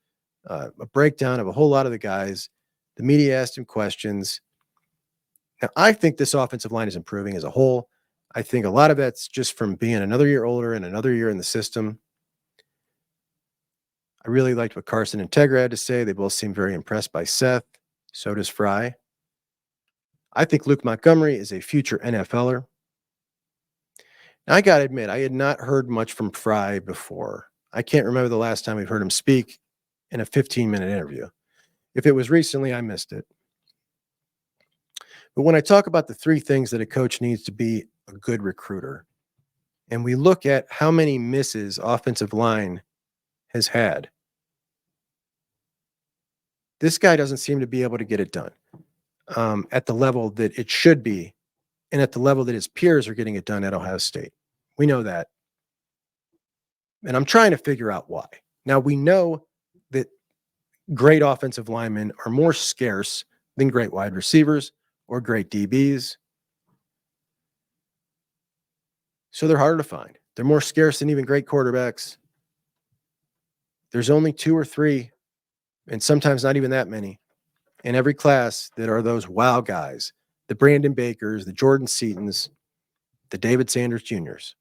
Speaker 1: a breakdown of a whole lot of the guys. The media asked him questions. Now, I think this offensive line is improving as a whole. I think a lot of that's just from being another year older and another year in the system. I really liked what Carson and Tegra had to say. They both seem very impressed by Seth. So does Fry. I think Luke Montgomery is a future NFLer. Now, I got to admit, I had not heard much from Fry before. I can't remember the last time we've heard him speak in a 15-minute interview. If it was recently, I missed it. But when I talk about the three things that a coach needs to be a good recruiter, and we look at how many misses offensive line has had, this guy doesn't seem to be able to get it done at the level that it should be and at the level that his peers are getting it done at Ohio State. We know that. And I'm trying to figure out why. Now, we know that great offensive linemen are more scarce than great wide receivers or great DBs. So they're harder to find. They're more scarce than even great quarterbacks. There's only 2 or 3, and sometimes not even that many, in every class that are those wow guys, the Brandon Bakers, the Jordan Seatons, the David Sanders Jr.'s.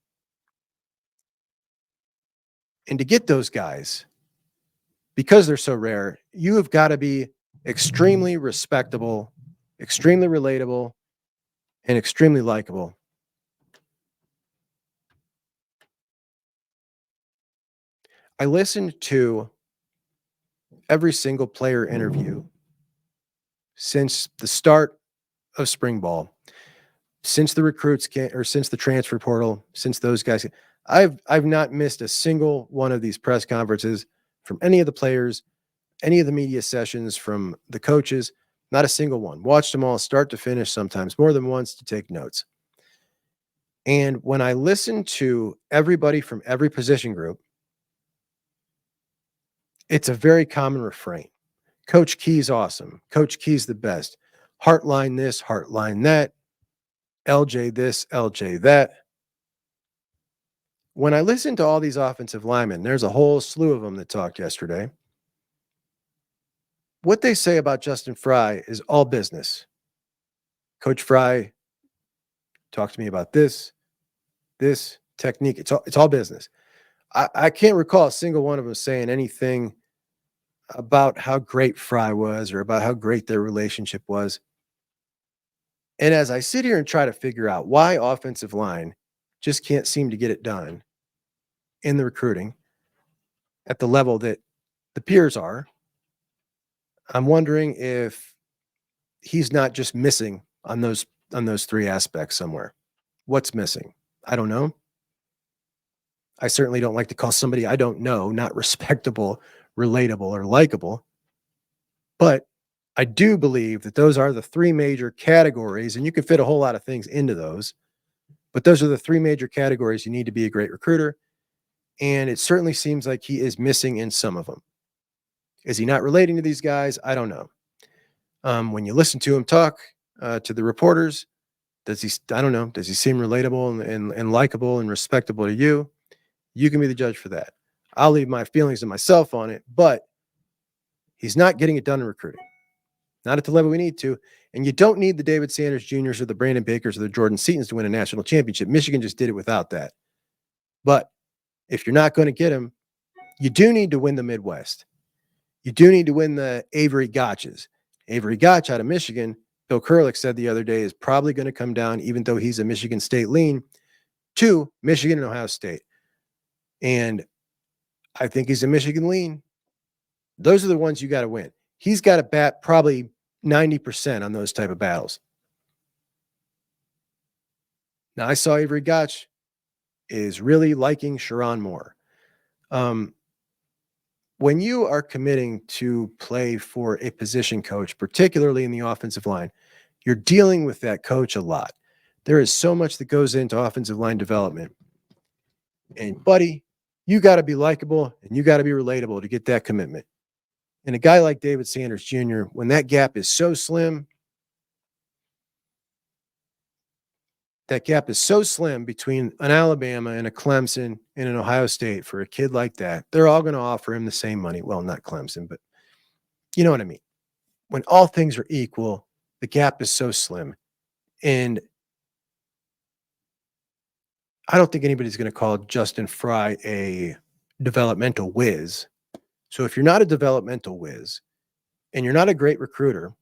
Speaker 1: And to get those guys, because they're so rare, you have got to be extremely respectable, extremely relatable, and extremely likable. I listened to every single player interview since the start of spring ball, since the recruits came, or since the transfer portal, since those guys. I've not missed a single one of these press conferences from any of the players, any of the media sessions from the coaches, not a single one. Watched them all start to finish, sometimes more than once, to take notes. And when I listen to everybody from every position group, it's a very common refrain. Coach Key's awesome. Coach Key's the best. Heartline this, heartline that. LJ this, LJ that. When I listen to all these offensive linemen, there's a whole slew of them that talked yesterday. What they say about Justin Fry is all business. Coach Fry talked to me about this technique. It's all business. I can't recall a single one of them saying anything about how great Fry was or about how great their relationship was. And as I sit here and try to figure out why offensive line just can't seem to get it done in the recruiting at the level that the peers are, I'm wondering if he's not just missing on those 3 aspects somewhere. What's missing? I don't know. I certainly don't like to call somebody I don't know not respectable, relatable, or likable. But I do believe that those are the 3 major categories, and you can fit a whole lot of things into those. But those are the 3 major categories you need to be a great recruiter. And it certainly seems like he is missing in some of them. Is he not relating to these guys? I don't know. When you listen to him talk to the reporters, does he seem relatable and likable and respectable to you? You can be the judge for that. I'll leave my feelings to myself on it, but he's not getting it done in recruiting. Not at the level we need to. And you don't need the David Sanders Jr.'s or the Brandon Bakers or the Jordan Seatons to win a national championship. Michigan just did it without that. But if you're not going to get him, you do need to win the Midwest. You do need to win the Avery Gotches. Avery Gotch out of Michigan, Bill Kurlick said the other day, is probably going to come down, even though he's a Michigan State lean, to Michigan and Ohio State. And I think he's a Michigan lean. Those are the ones you got to win. He's got to bat probably 90% on those type of battles. Now, I saw Avery Gotch is really liking Sharon Moore. When you are committing to play for a position coach, particularly in the offensive line, you're dealing with that coach a lot. There is so much that goes into offensive line development. And, buddy, you got to be likable and you got to be relatable to get that commitment. And a guy like David Sanders Jr., when that gap is so slim, That gap is so slim between an Alabama and a Clemson and an Ohio State for a kid like that. They're all going to offer him the same money. Well, not Clemson, but you know what I mean. When all things are equal, the gap is so slim. And I don't think anybody's going to call Justin Fry a developmental whiz. So if you're not a developmental whiz and you're not a great recruiter,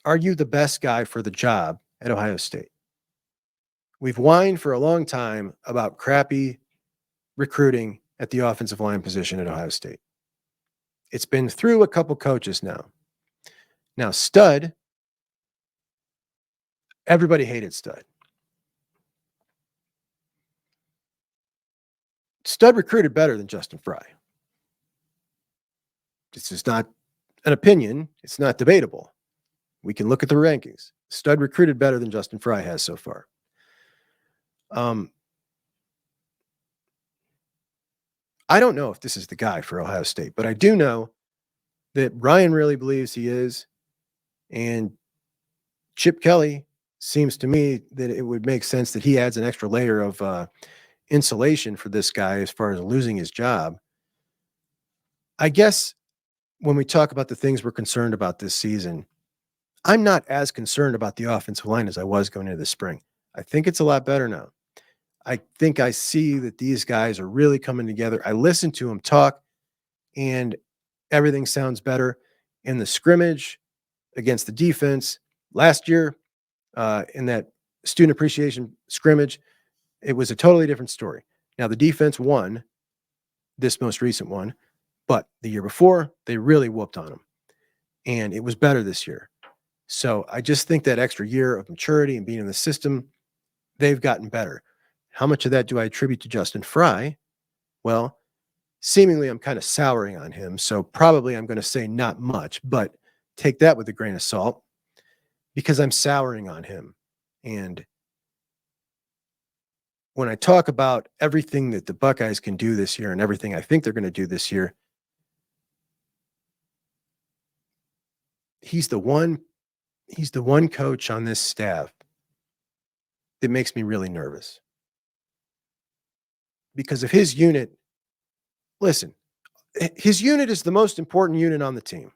Speaker 1: are you the best guy for the job at Ohio State? We've whined for a long time about crappy recruiting at the offensive line position at Ohio State. It's been through a couple coaches now. Now, Stud, everybody hated Stud. Stud recruited better than Justin Fry. This is not an opinion. It's not debatable. We can look at the rankings. Stud recruited better than Justin Fry has so far. I don't know if this is the guy for Ohio State, but I do know that Ryan really believes he is. And Chip Kelly seems to me that it would make sense that he adds an extra layer of insulation for this guy as far as losing his job. I guess when we talk about the things we're concerned about this season, I'm not as concerned about the offensive line as I was going into the spring. I think it's a lot better now. I think I see that these guys are really coming together. I listen to them talk, and everything sounds better. In the scrimmage against the defense last year, in that student appreciation scrimmage, it was a totally different story. Now, the defense won this most recent one, but the year before, they really whooped on them. And it was better this year. So I just think that extra year of maturity and being in the system, they've gotten better. How much of that do I attribute to Justin Fry? Well, seemingly I'm kind of souring on him. So probably I'm going to say not much, but take that with a grain of salt because I'm souring on him. And when I talk about everything that the Buckeyes can do this year and everything I think they're going to do this year, he's the one coach on this staff that makes me really nervous. Because if his unit, listen, his unit is the most important unit on the team.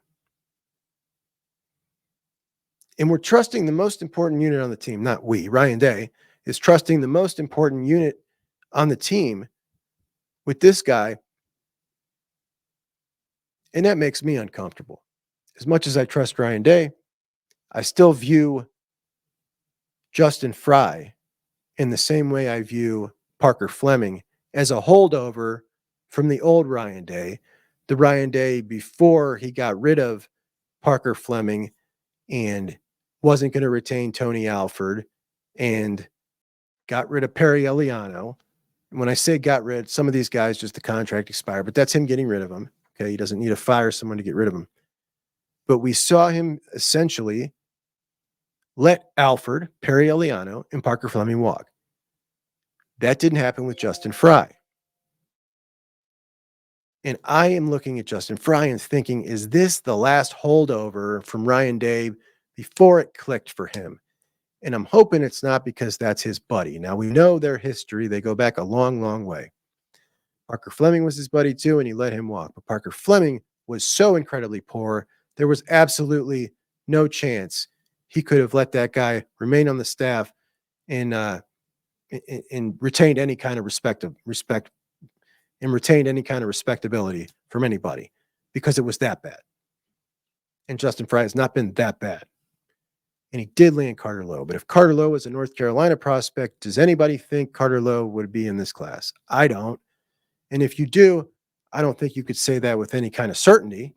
Speaker 1: And we're trusting the most important unit on the team, not we. Ryan Day is trusting the most important unit on the team with this guy. And that makes me uncomfortable. As much as I trust Ryan Day, I still view Justin Fry in the same way I view Parker Fleming as a holdover from the old Ryan Day, the Ryan Day before he got rid of Parker Fleming and wasn't going to retain Tony Alford and got rid of Perry Eliano. When I say got rid, some of these guys, just the contract expired, but that's him getting rid of them. Okay. He doesn't need to fire someone to get rid of him. But we saw him essentially let Alford, Perry Eliano, and Parker Fleming walk. That didn't happen with Justin Fry. And I am looking at Justin Fry and thinking, is this the last holdover from Ryan Day before it clicked for him? And I'm hoping it's not because that's his buddy. Now, we know their history. They go back a long, long way. Parker Fleming was his buddy too, and he let him walk. But Parker Fleming was so incredibly poor, there was absolutely no chance he could have let that guy remain on the staff and retained any kind of respect and retained any kind of respectability from anybody because it was that bad. And Justin Fry has not been that bad. And he did land Carter Lowe. But if Carter Lowe was a North Carolina prospect, does anybody think Carter Lowe would be in this class? I don't. And if you do, I don't think you could say that with any kind of certainty.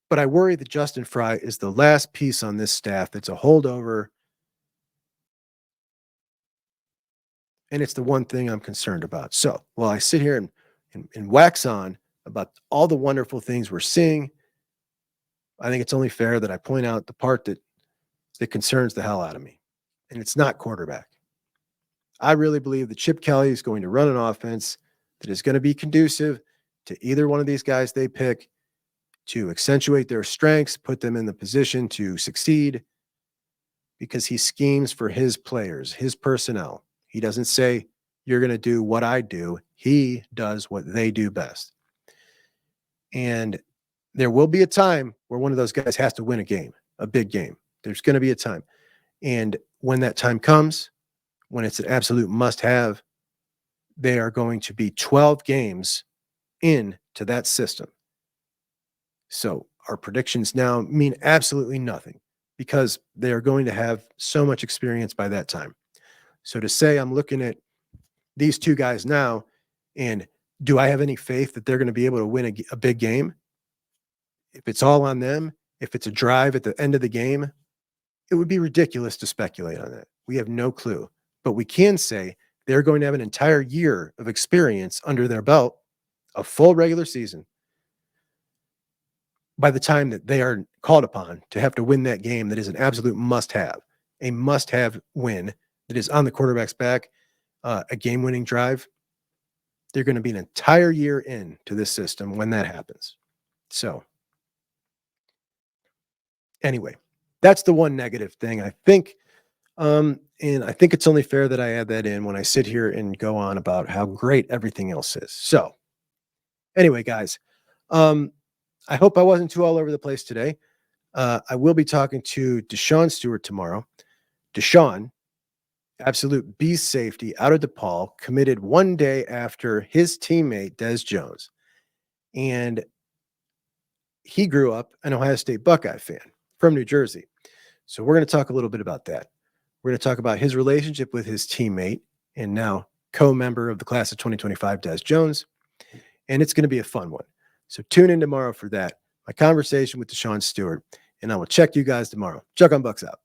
Speaker 1: But I worry that Justin Fry is the last piece on this staff that's a holdover. And it's the one thing I'm concerned about. So while I sit here and wax on about all the wonderful things we're seeing, I think it's only fair that I point out the part that concerns the hell out of me. And it's not quarterback. I really believe that Chip Kelly is going to run an offense that is going to be conducive to either one of these guys they pick. to accentuate their strengths, put them in the position to succeed, because he schemes for his players, his personnel. He doesn't say, you're going to do what I do. He does what they do best. And there will be a time where one of those guys has to win a game, a big game. There's going to be a time. And when that time comes, when it's an absolute must-have, they are going to be 12 games into that system. So our predictions now mean absolutely nothing because they are going to have so much experience by that time. So to say I'm looking at these two guys now and do I have any faith that they're going to be able to win a big game? If it's all on them, if it's a drive at the end of the game, it would be ridiculous to speculate on that. We have no clue. But we can say they're going to have an entire year of experience under their belt, a full regular season, by the time that they are called upon to have to win that game that is an absolute must-have, a must-have win that is on the quarterback's back, a game-winning drive. They're going to be an entire year into this system when that happens. So anyway, that's the one negative thing, I think. And I think it's only fair that I add that in when I sit here and go on about how great everything else is. So anyway, guys, I hope I wasn't too all over the place today. I will be talking to Deshaun Stewart tomorrow. Deshaun, absolute beast safety out of DePaul, committed one day after his teammate, Des Jones. And he grew up an Ohio State Buckeye fan from New Jersey. So we're going to talk a little bit about that. We're going to talk about his relationship with his teammate and now co-member of the class of 2025, Des Jones. And it's going to be a fun one. So tune in tomorrow for that. My conversation with Deshaun Stewart. And I will check you guys tomorrow. Chuck on Bucks out.